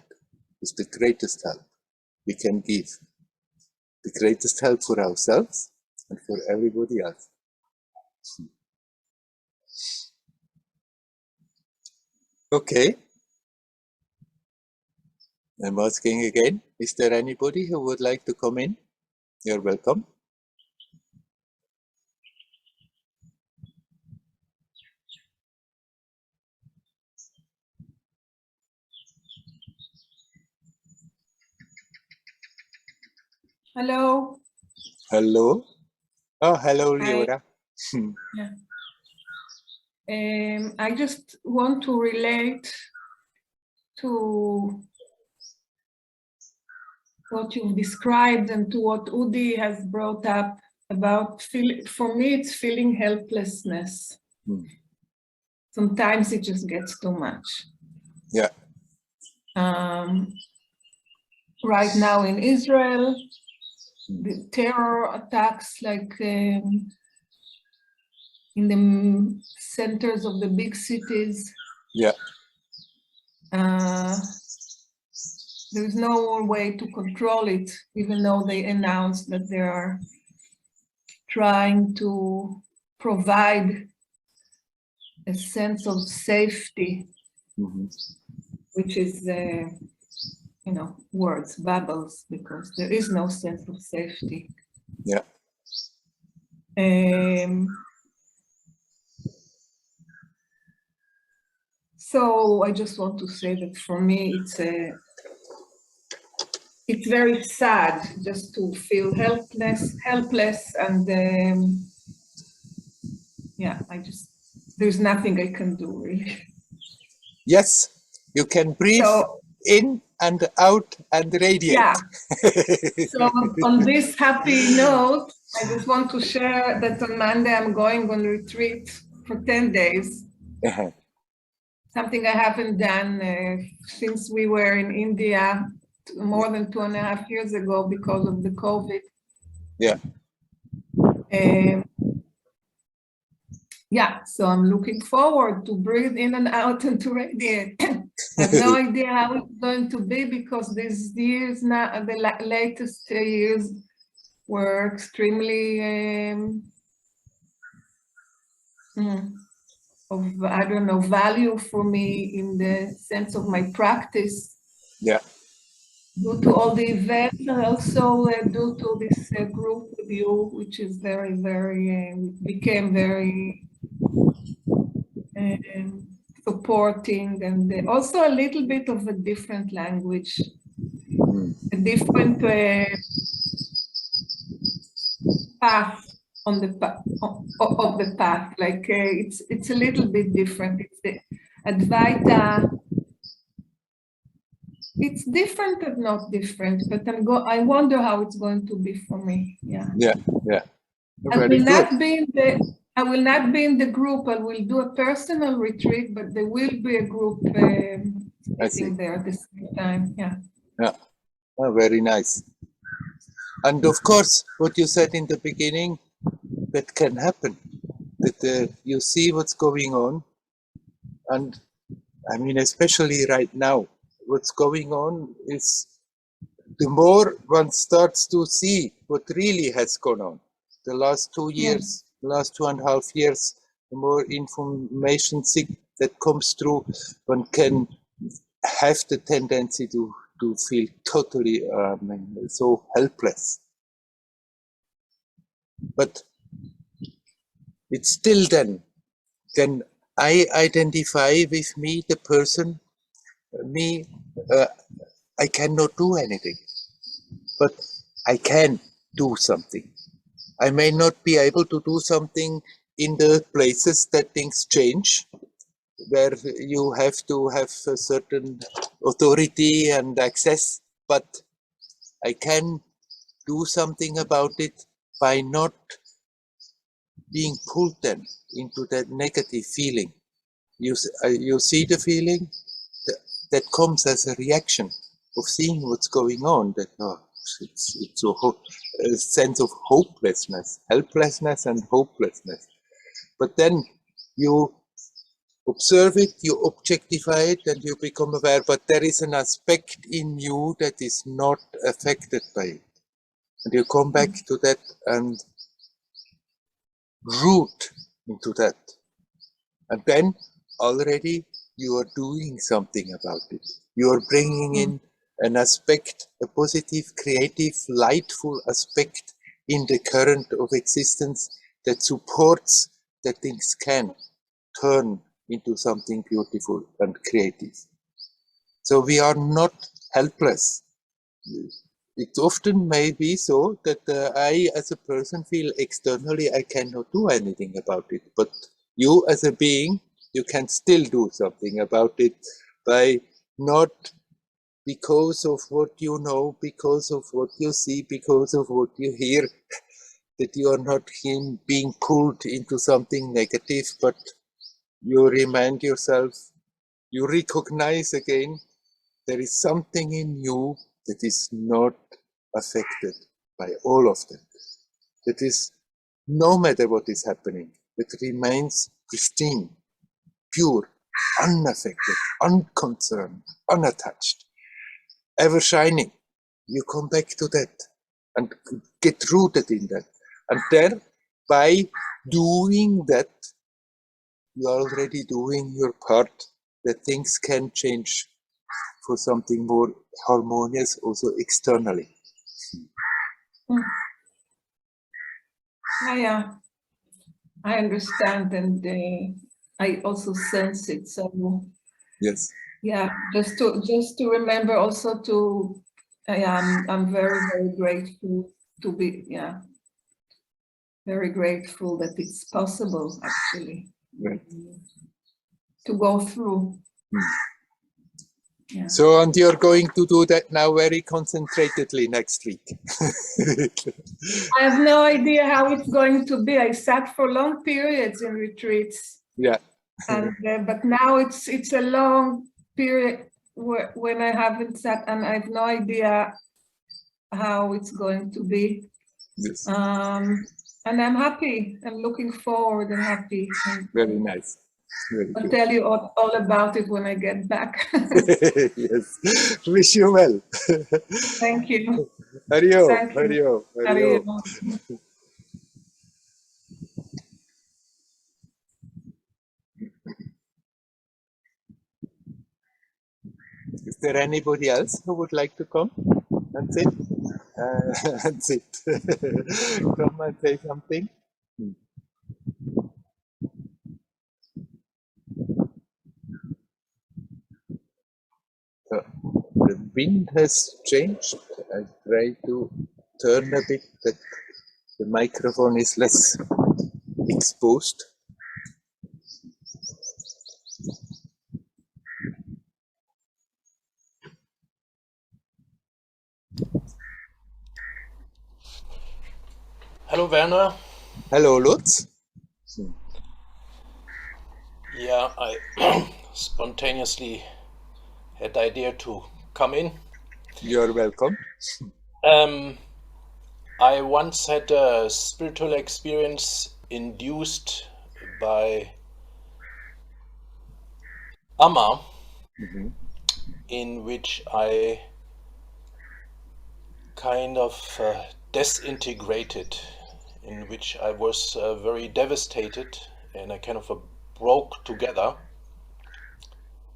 [SPEAKER 1] is the greatest help we can give. The greatest help for ourselves and for everybody else. Okay. I'm asking again, is there anybody who would like to come in? You're welcome.
[SPEAKER 5] Hello.
[SPEAKER 1] Hello. Oh, hello,
[SPEAKER 5] Hi.
[SPEAKER 1] Leora.
[SPEAKER 5] Yeah. I just want to relate to what you've described and to what Udi has brought up about for me, it's feeling helplessness. Sometimes it just gets too much.
[SPEAKER 1] Yeah.
[SPEAKER 5] Right now in Israel, the terror attacks, like in the centers of the big cities.
[SPEAKER 1] Yeah.
[SPEAKER 5] There's no way to control it, even though they announced that they are trying to provide a sense of safety, which is, words, babbles, because there is no sense of safety.
[SPEAKER 1] Yeah.
[SPEAKER 5] So I just want to say that for me, it's very sad just to feel helpless, and there's nothing I can do really.
[SPEAKER 1] Yes, you can breathe in and out and radiate.
[SPEAKER 5] Yeah. So on this happy note, I just want to share that on Monday I'm going on retreat for 10 days. Something I haven't done since we were in India more than 2.5 years ago because of the COVID.
[SPEAKER 1] Yeah.
[SPEAKER 5] Yeah, so I'm looking forward to breathe in and out and to radiate. I have no idea how it's going to be because these years now, the latest years were extremely of, I don't know, value for me in the sense of my practice.
[SPEAKER 1] Yeah.
[SPEAKER 5] Due to all the events, and also due to this group with you, which is very, very, became very supporting, and also a little bit of a different language, a different path on the of the path. Like it's a little bit different. It's the Advaita. It's different but not different. But I wonder how it's going to be for me. Yeah.
[SPEAKER 1] Yeah. Yeah.
[SPEAKER 5] I will not be in the. I will not be in the group. I will do a personal retreat, but there will be a group sitting there at the same time. Yeah.
[SPEAKER 1] Yeah. Oh, very nice. And of course, what you said in the beginning, that can happen. That you see what's going on, and I mean, especially right now, what's going on is the more one starts to see what really has gone on the last 2 years. last 2.5 years, the more information that comes through, one can have the tendency to feel totally so helpless. But it's still then I identify with me, the person, me, I cannot do anything, but I can do something. I may not be able to do something in the places that things change, where you have to have a certain authority and access, but I can do something about it by not being pulled then into that negative feeling. You see the feeling that comes as a reaction of seeing what's going on, that it's a sense of hopelessness, helplessness and hopelessness. But then you observe it, you objectify it, and you become aware, but there is an aspect in you that is not affected by it. And you come back to that and root into that. And then already you are doing something about it. You are bringing in an aspect, a positive, creative, lightful aspect in the current of existence that supports that things can turn into something beautiful and creative. So we are not helpless. It often may be so that I, as a person, feel externally I cannot do anything about it. But you, as a being, you can still do something about it by not because of what you know, because of what you see, because of what you hear, that you are not being pulled into something negative, but you remind yourself, you recognize again, there is something in you that is not affected by all of them. That is, no matter what is happening, it remains pristine, pure, unaffected, unconcerned, unattached, ever shining. You come back to that and get rooted in that. And then, by doing that, you are already doing your part, that things can change for something more harmonious also externally.
[SPEAKER 5] Yeah, I understand, and I also sense it. So
[SPEAKER 1] yes,
[SPEAKER 5] yeah, just to remember also to I'm very, very grateful to be very grateful that it's possible actually to go through. Yeah.
[SPEAKER 1] So, and you're going to do that now very concentratedly next week.
[SPEAKER 5] I have no idea how it's going to be. I sat for long periods in retreats.
[SPEAKER 1] Yeah.
[SPEAKER 5] And but now it's a long period when I haven't sat, and I have no idea how it's going to be.
[SPEAKER 1] Yes.
[SPEAKER 5] And I'm happy. I'm looking forward and happy.
[SPEAKER 1] Very nice. Very
[SPEAKER 5] I'll
[SPEAKER 1] good.
[SPEAKER 5] tell you all about it when I get back.
[SPEAKER 1] Yes. Wish you well.
[SPEAKER 5] Thank you.
[SPEAKER 1] Hario.
[SPEAKER 5] Thank you.
[SPEAKER 1] Hario. Hario.
[SPEAKER 5] Hario.
[SPEAKER 1] Is there anybody else who would like to come and sit? And sit. Come and say something. So, the wind has changed. I try to turn a bit that the microphone is less exposed.
[SPEAKER 6] Hello, Werner.
[SPEAKER 1] Hello, Lutz.
[SPEAKER 6] Yeah, I spontaneously had the idea to come in.
[SPEAKER 1] You're welcome.
[SPEAKER 6] I once had a spiritual experience induced by Amma, in which I kind of disintegrated in which I was very devastated, and I kind of broke together,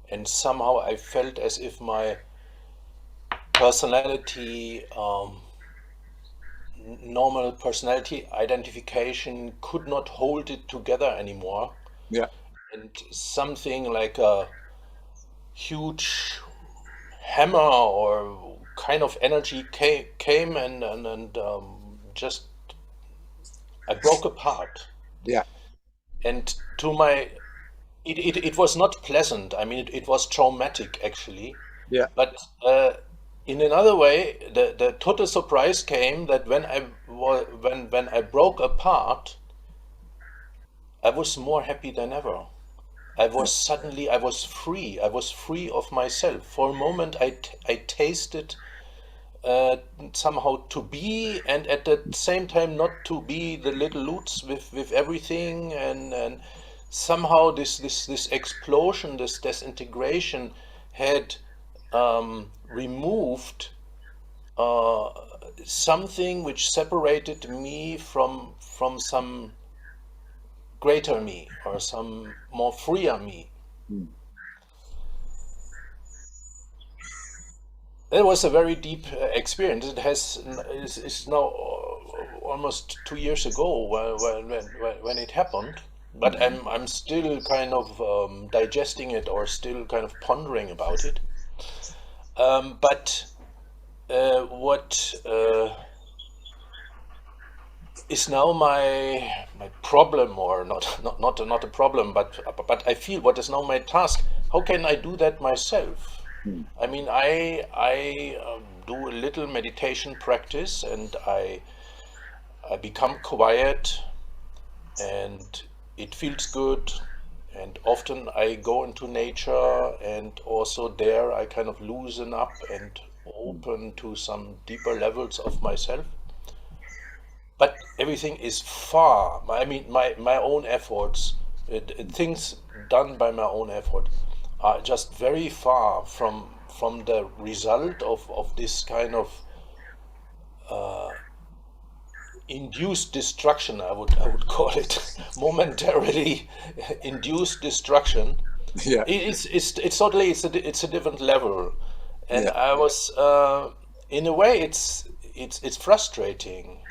[SPEAKER 6] and somehow I felt as if my personality, normal personality identification could not hold it together anymore.
[SPEAKER 1] Yeah.
[SPEAKER 6] And something like a huge hammer or kind of energy came and just I broke apart.
[SPEAKER 1] Yeah.
[SPEAKER 6] And to my it was not pleasant. I mean, it was traumatic actually.
[SPEAKER 1] Yeah.
[SPEAKER 6] But in another way, the total surprise came that when I broke apart, I was more happy than ever. I was free. I was free of myself. For a moment, I tasted somehow to be, and at the same time not to be, the little Lutz with everything, and somehow this explosion, this disintegration had removed something which separated me from some greater me or some more freer me. It was a very deep experience. It's now almost 2 years ago when it happened, but I'm still kind of digesting it, or still kind of pondering about it. But what is now my problem, or not a problem, but I feel what is now my task. How can I do that myself? I mean, I do a little meditation practice, and I become quiet, and it feels good. And often I go into nature, and also there I kind of loosen up and open to some deeper levels of myself. But everything is far. I mean, my own efforts, things done by my own effort, are just very far from the result of this kind of induced destruction. I would call it momentarily induced destruction.
[SPEAKER 1] Yeah.
[SPEAKER 6] It's totally it's a different level, and
[SPEAKER 1] Yeah.
[SPEAKER 6] I was in a way it's frustrating.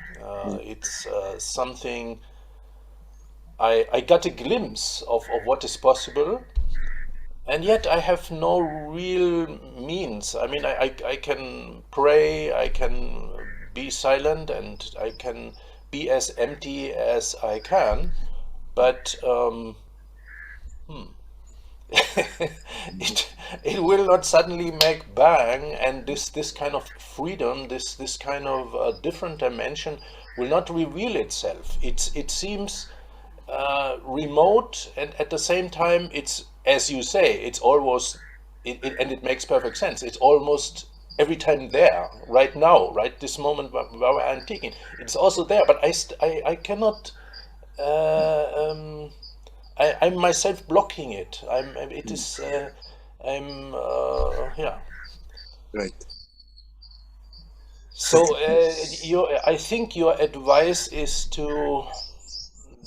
[SPEAKER 6] It's something I got a glimpse of what is possible, and yet I have no real means. I mean, I can pray, I can be silent, and I can be as empty as I can, but it will not suddenly make bang, and this kind of freedom, this kind of different dimension will not reveal itself. It seems remote, and at the same time, it's, as you say, it's almost and it makes perfect sense. It's almost every time there, right now, right this moment where I'm taking. It's also there, but I cannot. I'm myself blocking it. It is. Yeah.
[SPEAKER 1] Right.
[SPEAKER 6] So I think your advice is to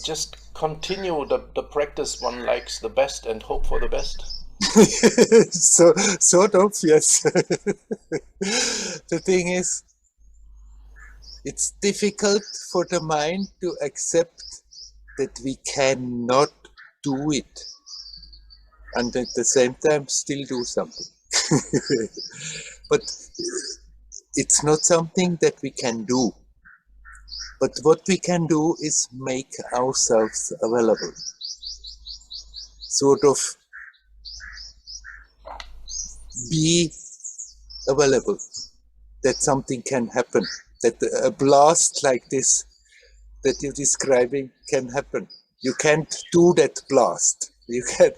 [SPEAKER 6] just continue the practice one likes the best and hope for the best.
[SPEAKER 1] So sort of, yes. The thing is, it's difficult for the mind to accept that we cannot do it, and at the same time still do something. But it's not something that we can do. But what we can do is make ourselves available. Sort of be available, that something can happen, that a blast like this that you're describing can happen. You can't do that blast. You can.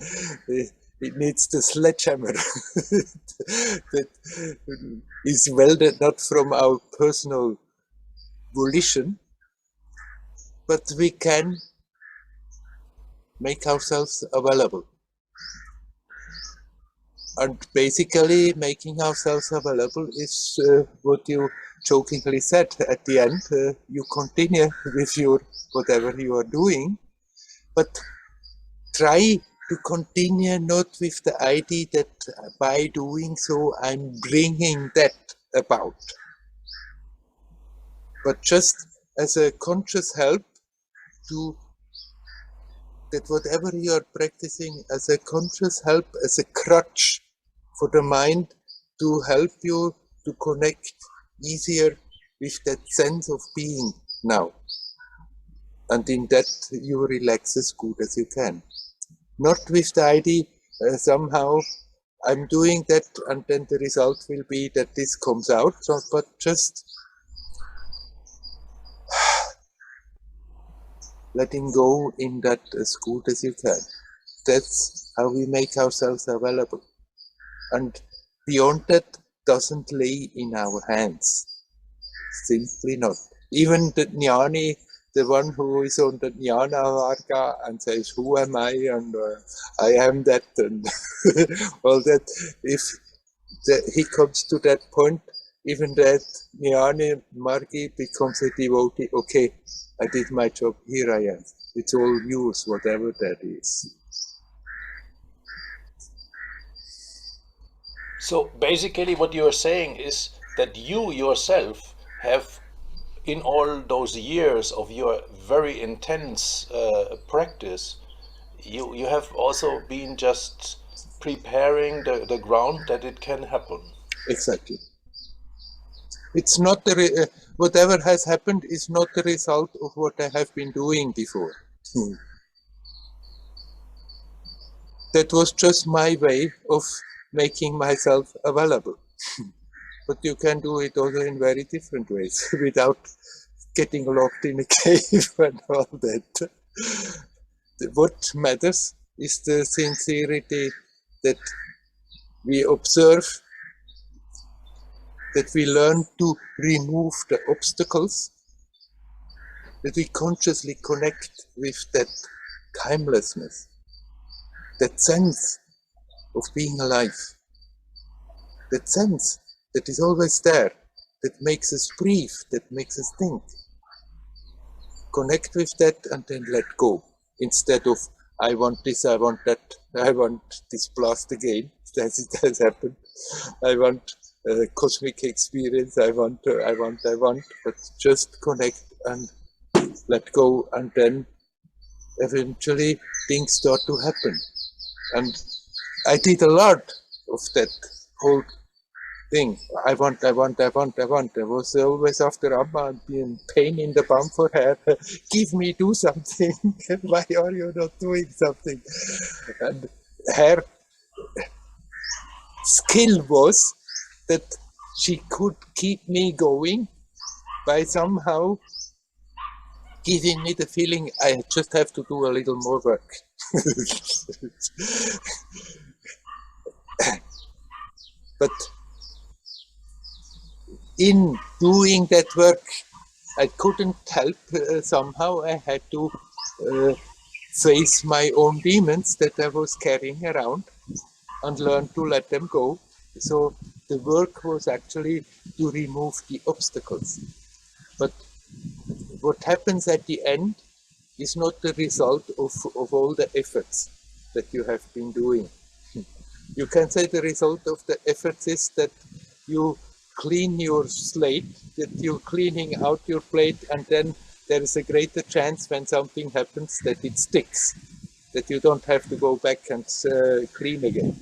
[SPEAKER 1] It needs the sledgehammer that is welded not from our personal volition, but we can make ourselves available. And basically, making ourselves available is what you jokingly said at the end, you continue with your whatever you are doing, but try to continue not with the idea that by doing so I'm bringing that about, but just as a conscious help to that whatever you are practicing as a conscious help, as a crutch for the mind to help you to connect easier with that sense of being now. And in that you relax as good as you can. Not with the idea somehow I'm doing that and then the result will be that this comes out, but just letting go in that as good as you can. That's how we make ourselves available. And beyond that doesn't lay in our hands. Simply not. Even the jnani, the one who is on the jnana marga and says, who am I? And I am that and all that. If he comes to that point, even that jnani margi becomes a devotee. Okay, I did my job, here I am. It's all yours, whatever that is.
[SPEAKER 6] So basically what you are saying is that you yourself have, in all those years of your very intense practice, you have also been just preparing the ground that it can happen.
[SPEAKER 1] Exactly. It's not whatever has happened is not the result of what I have been doing before. That was just my way of making myself available. But you can do it also in very different ways without getting locked in a cave and all that. What matters is the sincerity that we observe, that we learn to remove the obstacles, that we consciously connect with that timelessness, that sense of being alive, that sense that is always there, that makes us breathe, that makes us think. Connect with that and then let go. Instead of, I want this, I want that, I want this blast again, as it has happened. I want a cosmic experience, I want, but just connect and let go, and then eventually things start to happen. And I did a lot of that whole thing. I want. I was always after Amma and being pain in the bum for her. Give me, do something. Why are you not doing something? And her skill was that she could keep me going by somehow giving me the feeling I just have to do a little more work. But in doing that work, I couldn't help somehow. I had to face my own demons that I was carrying around and learn to let them go. So the work was actually to remove the obstacles. But what happens at the end is not the result of all the efforts that you have been doing. You can say the result of the efforts is that you clean your slate, that you're cleaning out your plate, and then there is a greater chance when something happens that it sticks, that you don't have to go back and clean again.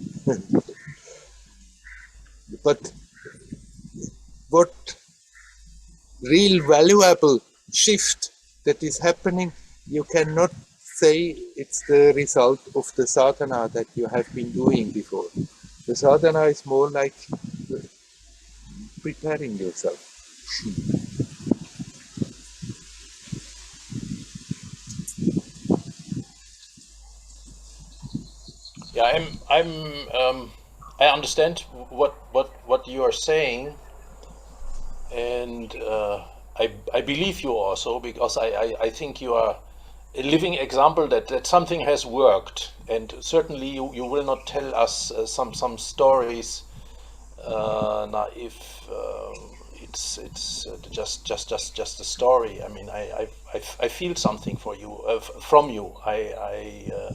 [SPEAKER 1] But what real valuable shift that is happening, you cannot say it's the result of the sadhana that you have been doing before. The sadhana is more like preparing yourself.
[SPEAKER 6] Yeah, I understand what you are saying, and I believe you also, because I think you are a living example that something has worked, and certainly you will not tell us some stories now if it's just a story. I mean, I feel something for you from you. I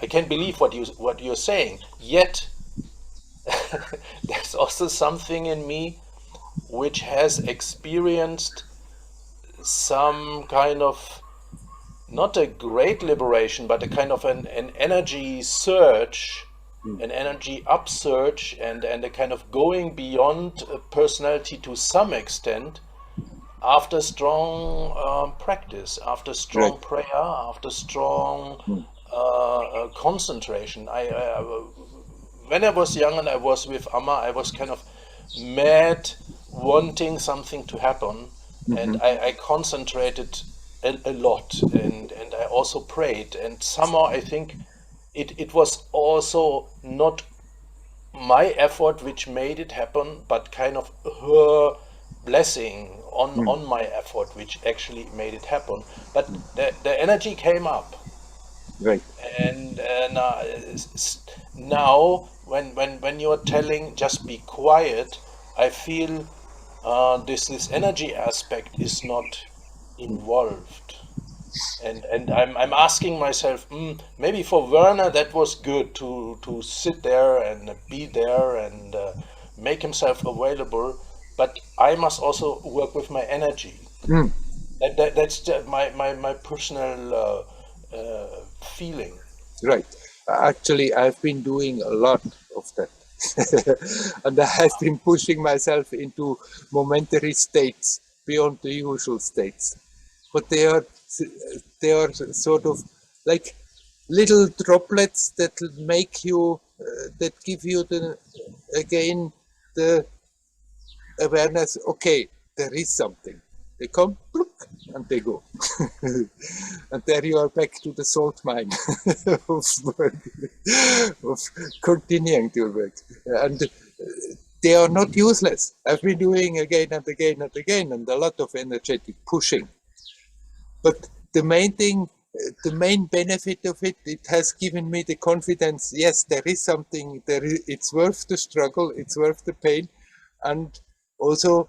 [SPEAKER 6] can't believe what you're saying. Yet there's also something in me which has experienced some kind of, not a great liberation, but a kind of an energy surge, an energy upsurge, and a kind of going beyond personality to some extent after strong practice, after strong prayer, after strong concentration. When I was young and I was with Amma, I was kind of mad, wanting something to happen, and I concentrated a lot, and I also prayed, and somehow I think it was also not my effort which made it happen, but kind of her blessing on my effort which actually made it happen. But the energy came up.
[SPEAKER 1] Right.
[SPEAKER 6] And now when you're telling just be quiet, I feel this energy aspect is not involved, and I'm asking myself, maybe for Werner that was good to sit there and be there and make himself available, but I must also work with my energy. That's my personal feeling.
[SPEAKER 1] Right. Actually, I've been doing a lot of that. And I have been pushing myself into momentary states beyond the usual states. But they are sort of like little droplets that make you, that give you again the awareness, okay, there is something. They come, look, and they go. And there you are back to the salt mine of continuing to work. And they are not useless. I've been doing again and again and again, and a lot of energetic pushing. But the main thing, the main benefit of it, it has given me the confidence, yes, there is something, it's worth the struggle, it's worth the pain. And also,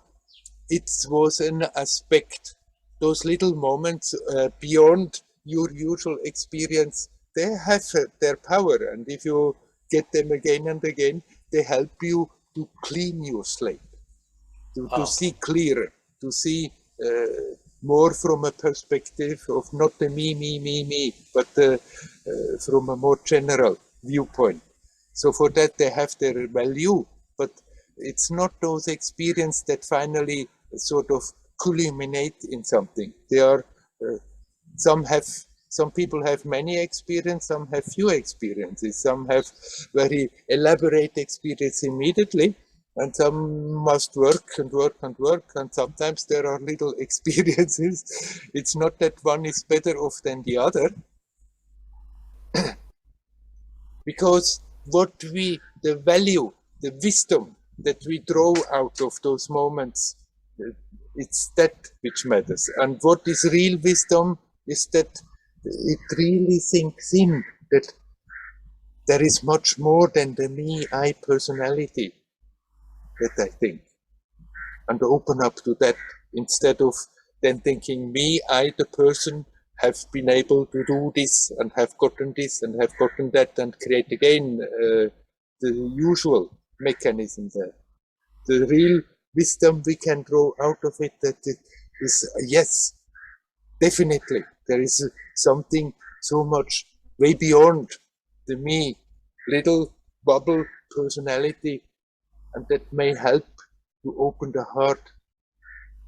[SPEAKER 1] it was an aspect, those little moments beyond your usual experience, they have their power. And if you get them again and again, they help you to clean your slate, to see clearer, to see more from a perspective of not the me, but from a more general viewpoint. So for that, they have their value, but it's not those experiences that finally sort of culminate in something. They are, some people have many experiences, some have few experiences, some have very elaborate experience immediately, and some must work and work and work, and sometimes there are little experiences. It's not that one is better off than the other. Because the value, the wisdom that we draw out of those moments, it's that which matters. And what is real wisdom is that it really sinks in that there is much more than the me, I personality, that I think. And open up to that instead of then thinking me, I, the person, have been able to do this and have gotten this and have gotten that, and create again the usual mechanism there. The real wisdom we can draw out of it, that it is, yes, definitely, there is something so much way beyond the me, little bubble personality, and that may help to open the heart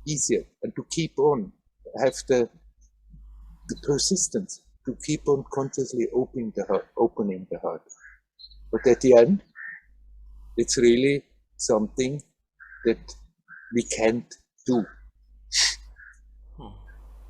[SPEAKER 1] easier and to keep on, have the persistence to keep on consciously opening the heart. But at the end, it's really something that we can't do.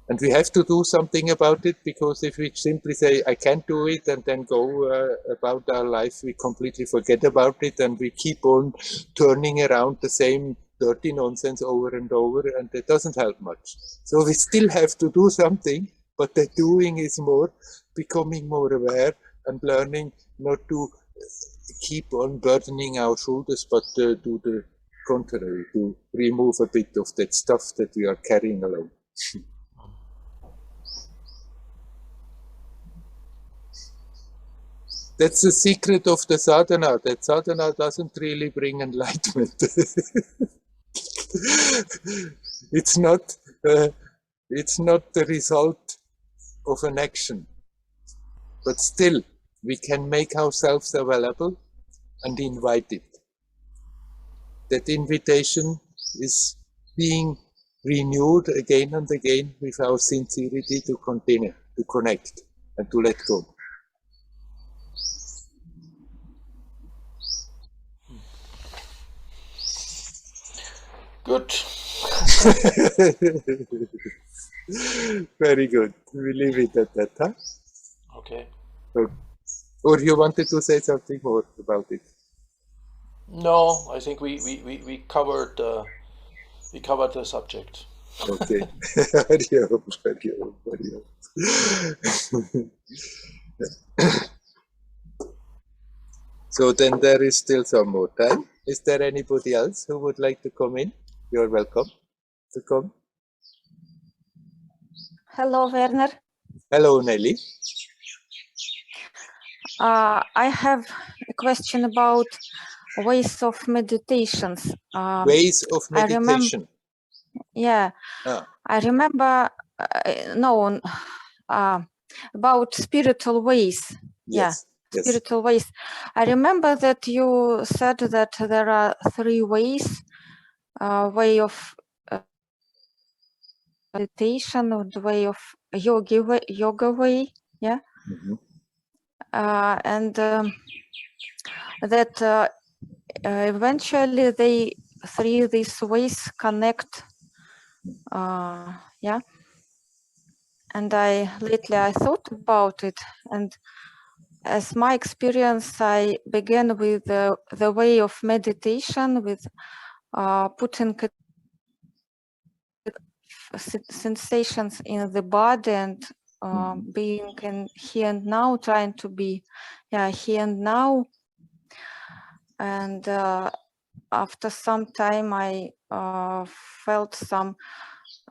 [SPEAKER 1] And we have to do something about it, because if we simply say, I can't do it, and then go about our life, we completely forget about it, and we keep on turning around the same dirty nonsense over and over, and it doesn't help much. So we still have to do something, but the doing is more becoming more aware and learning not to keep on burdening our shoulders, but do the contrary, to remove a bit of that stuff that we are carrying along. That's the secret of the sadhana, that sadhana doesn't really bring enlightenment. It's not the result of an action, but still we can make ourselves available and invite it. That invitation is being renewed again and again with our sincerity to continue, to connect and to let go.
[SPEAKER 6] Good.
[SPEAKER 1] Very good. We leave it at that, huh?
[SPEAKER 6] Okay.
[SPEAKER 1] Or you wanted to say something more about it?
[SPEAKER 6] No, I think we covered the subject.
[SPEAKER 1] Okay. So then there is still some more time. Is there anybody else who would like to come in? You're welcome to come.
[SPEAKER 7] Hello, Werner.
[SPEAKER 1] Hello, Nelly.
[SPEAKER 7] I have a question about ways of meditations.
[SPEAKER 1] Ways of meditation.
[SPEAKER 7] I remember about spiritual ways.
[SPEAKER 1] Yes.
[SPEAKER 7] Spiritual ways. I remember that you said that there are 3 ways: way of meditation, or the way of yoga way. Yeah.
[SPEAKER 1] Mm-hmm.
[SPEAKER 7] And that eventually these ways connect. And lately I thought about it, and as my experience, I began with the way of meditation, with putting sensations in the body and being in here and now, trying to be here and now. And after some time I felt some,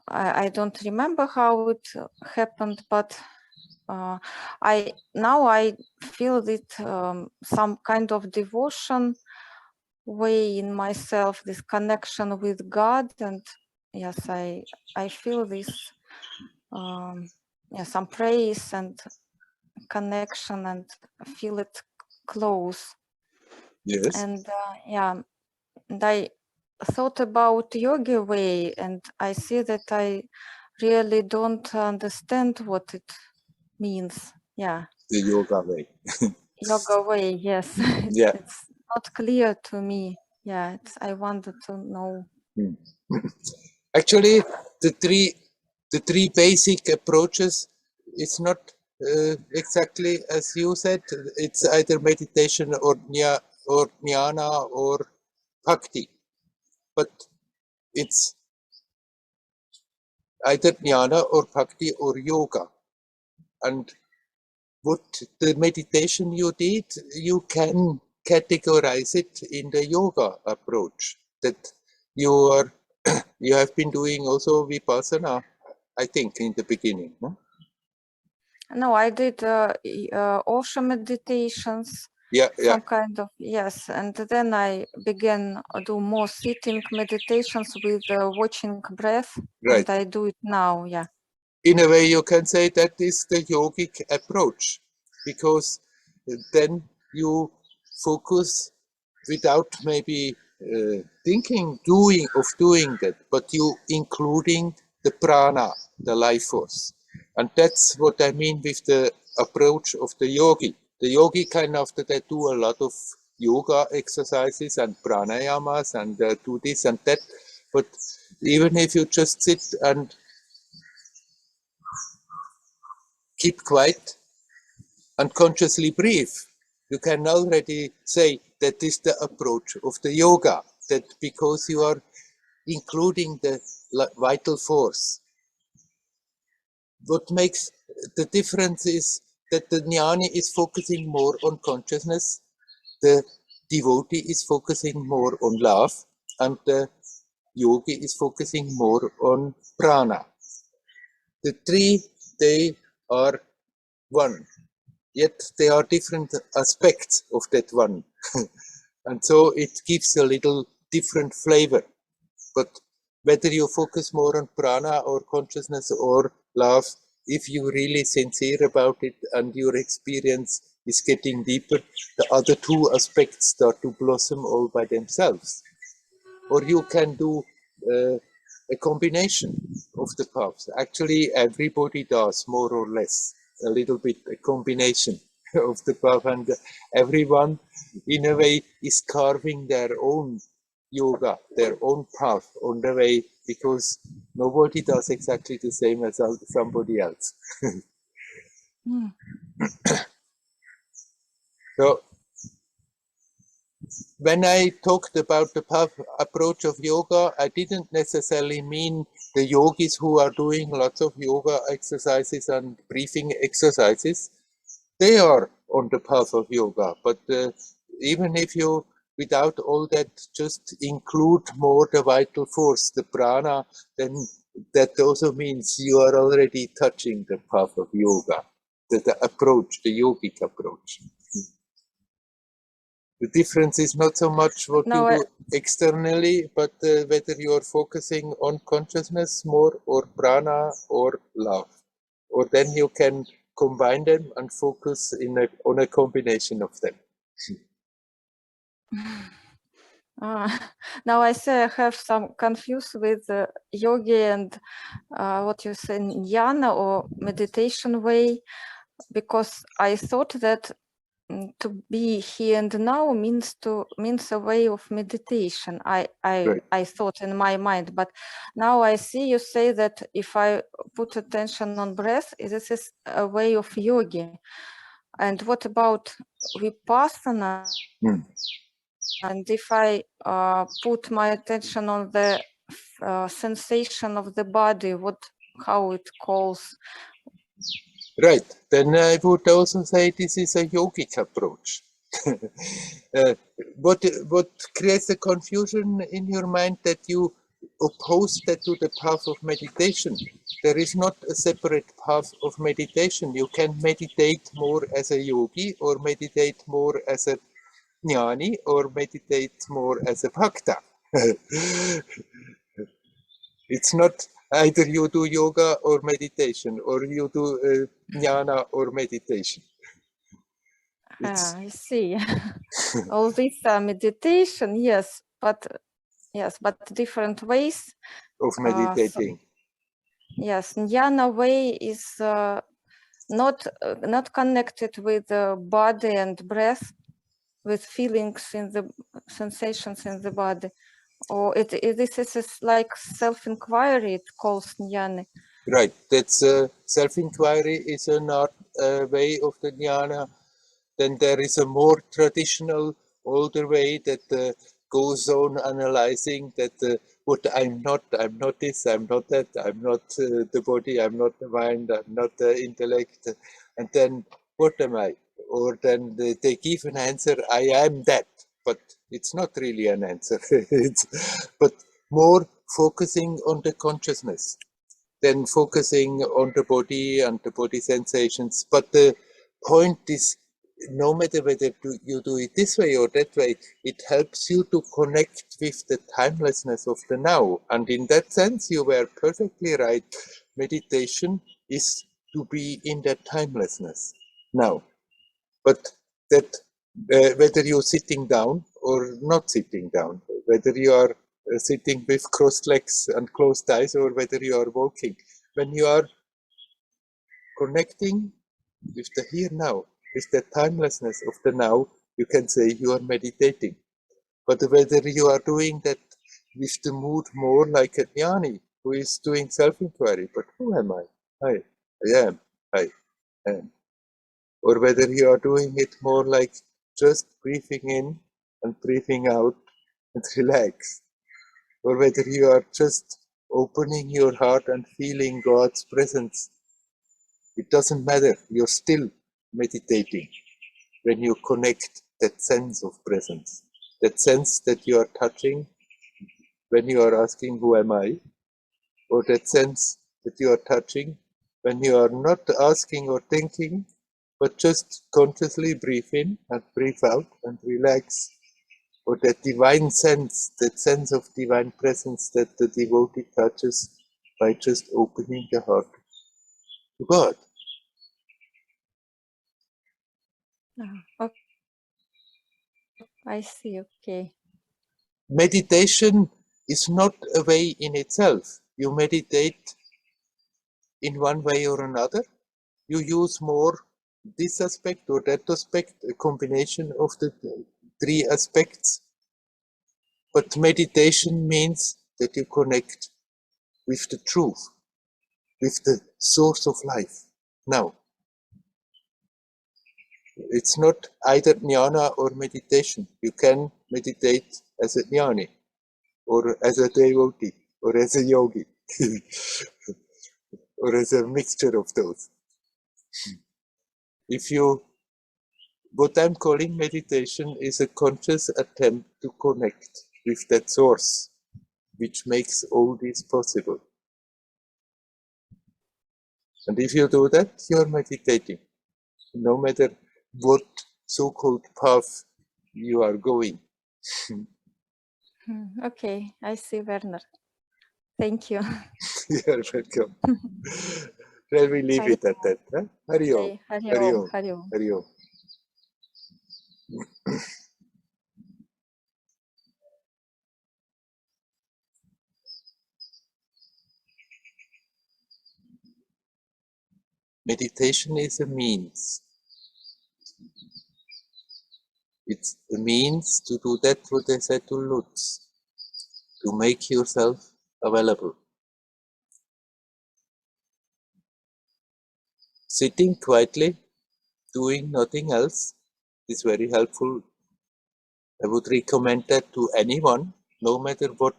[SPEAKER 7] I don't remember how it happened, but I feel that some kind of devotion way in myself, this connection with God, and yes, I feel this some praise and connection, and feel it close.
[SPEAKER 1] Yes.
[SPEAKER 7] And and I thought about yoga way, and I see that I really don't understand what it means.
[SPEAKER 1] The yoga way.
[SPEAKER 7] Yoga way, yes.
[SPEAKER 1] Yeah.
[SPEAKER 7] It's not clear to me. I wanted to know.
[SPEAKER 1] Actually, the three basic approaches, it's not exactly as you said. It's either meditation or jnana or bhakti, but it's either jnana or bhakti or yoga. And what the meditation you did, you can categorize it in the yoga approach, that you have been doing also vipassana, I think, in the beginning.
[SPEAKER 7] No, I did Osho meditations. Some kind of, yes. And then I began do more sitting meditations with watching breath.
[SPEAKER 1] Right.
[SPEAKER 7] And I do it now,
[SPEAKER 1] In a way, you can say that is the yogic approach, because then you focus without maybe thinking of doing that, but you including the prana, the life force. And that's what I mean with the approach of the yogi. The yogi can after that do a lot of yoga exercises and pranayamas and do this and that. But even if you just sit and keep quiet and consciously breathe, you can already say that is the approach of the yoga, that because you are including the vital force. What makes the difference is that the jnani is focusing more on consciousness, the devotee is focusing more on love, and the yogi is focusing more on prana. The three, they are one, yet they are different aspects of that one. And so it gives a little different flavor. But whether you focus more on prana or consciousness or love, if you're really sincere about it and your experience is getting deeper, the other two aspects start to blossom all by themselves. Or you can do a combination of the paths. Actually, everybody does more or less a little bit a combination of the path, and everyone in a way is carving their own yoga, their own path on the way, because nobody does exactly the same as somebody else. So when I talked about the path approach of yoga, I didn't necessarily mean the yogis who are doing lots of yoga exercises and breathing exercises. They are on the path of yoga, but even if you, without all that, just include more the vital force, the prana, then that also means you are already touching the path of yoga, the approach, the yogic approach. The difference is not so much what you do externally, but whether you are focusing on consciousness more or prana or love. Or then you can combine them and focus on a combination of them.
[SPEAKER 7] Now I say I have some confused with yogi and what you say, jnana or meditation way, because I thought that to be here and now means a way of meditation. I thought in my mind, but now I see you say that if I put attention on breath, this is a way of yogi. And what about vipassana? And if I put my attention on the sensation of the body, how it calls?
[SPEAKER 1] Right, then I would also say this is a yogic approach. What creates the confusion in your mind that you oppose that to the path of meditation? There is not a separate path of meditation. You can meditate more as a yogi, or meditate more as a jnani, or meditate more as a bhakta. It's not either you do yoga or meditation, or you do jnana or meditation.
[SPEAKER 7] I see. All these meditation, yes, but different ways
[SPEAKER 1] of meditating.
[SPEAKER 7] Yes, jnana way is not connected with the body and breath, with feelings in the sensations in the body, or this is like self-inquiry. It calls jnana.
[SPEAKER 1] Right, that's self-inquiry is not a way of the jnana. Then there is a more traditional, older way that goes on analyzing that what I'm not this, I'm not that, I'm not the body, I'm not the mind, I'm not the intellect, and then what am I? Or then they give an answer, I am that, but it's not really an answer. But more focusing on the consciousness than focusing on the body and the body sensations. But the point is, no matter whether you do it this way or that way, it helps you to connect with the timelessness of the now. And in that sense, you were perfectly right. Meditation is to be in that timelessness now. But that whether you're sitting down or not sitting down, whether you are sitting with crossed legs and closed eyes, or whether you are walking, when you are connecting with the here now, with the timelessness of the now, you can say you are meditating. But whether you are doing that with the mood more like a jnani who is doing self-inquiry, but who am I? I am. Or whether you are doing it more like just breathing in and breathing out and relax. Or whether you are just opening your heart and feeling God's presence. It doesn't matter, you're still meditating when you connect that sense of presence, that sense that you are touching when you are asking, who am I? Or that sense that you are touching, when you are not asking or thinking, but just consciously breathe in and breathe out and relax. Or that divine sense, that sense of divine presence that the devotee touches by just opening the heart to God.
[SPEAKER 7] Okay. I see, okay.
[SPEAKER 1] Meditation is not a way in itself. You meditate in one way or another. You use more this aspect or that aspect, a combination of the three aspects. But meditation means that you connect with the truth, with the source of life. Now, it's not either jnana or meditation. You can meditate as a jnani, or as a devotee, or as a yogi, or as a mixture of those. What I'm calling meditation is a conscious attempt to connect with that source, which makes all this possible. And if you do that, you're meditating, no matter what so-called path you are going.
[SPEAKER 7] Okay, I see, Werner. Thank you.
[SPEAKER 1] You're welcome. Shall we leave it at that? Huh? Hari Om.
[SPEAKER 7] Hari Om. Hari Om.
[SPEAKER 1] Hari Om. Meditation is a means. It's a means to do that what I said to Lutz, to make yourself available. Sitting quietly, doing nothing else is very helpful. I would recommend that to anyone, no matter what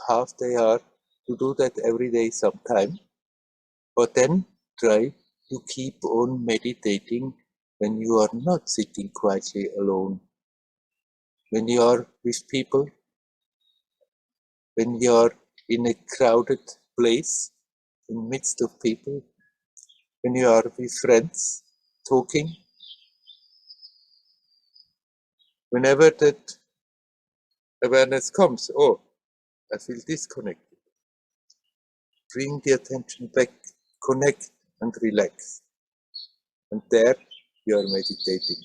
[SPEAKER 1] path they are, to do that every day sometime. But then try to keep on meditating when you are not sitting quietly alone. When you are with people, when you are in a crowded place, in the midst of people, when you are with friends, talking, whenever that awareness comes, oh, I feel disconnected. Bring the attention back, connect and relax. And there you are meditating.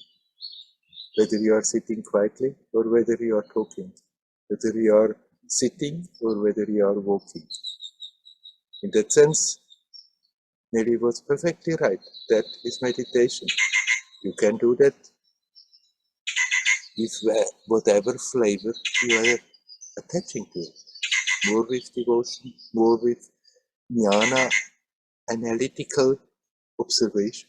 [SPEAKER 1] Whether you are sitting quietly or whether you are talking, whether you are sitting or whether you are walking. In that sense, Nelly was perfectly right. That is meditation. You can do that with whatever flavor you are attaching to it. More with devotion, more with jnana, analytical observation,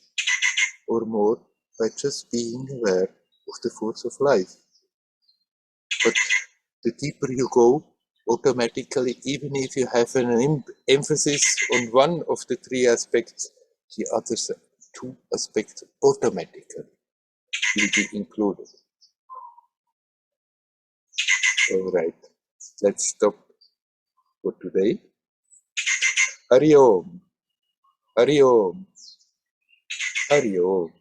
[SPEAKER 1] or more by just being aware of the force of life. But the deeper you go, automatically, even if you have an emphasis on one of the three aspects, the other two aspects automatically will be included. All right, let's stop for today. Hari Om, Hari Om, Hari Om.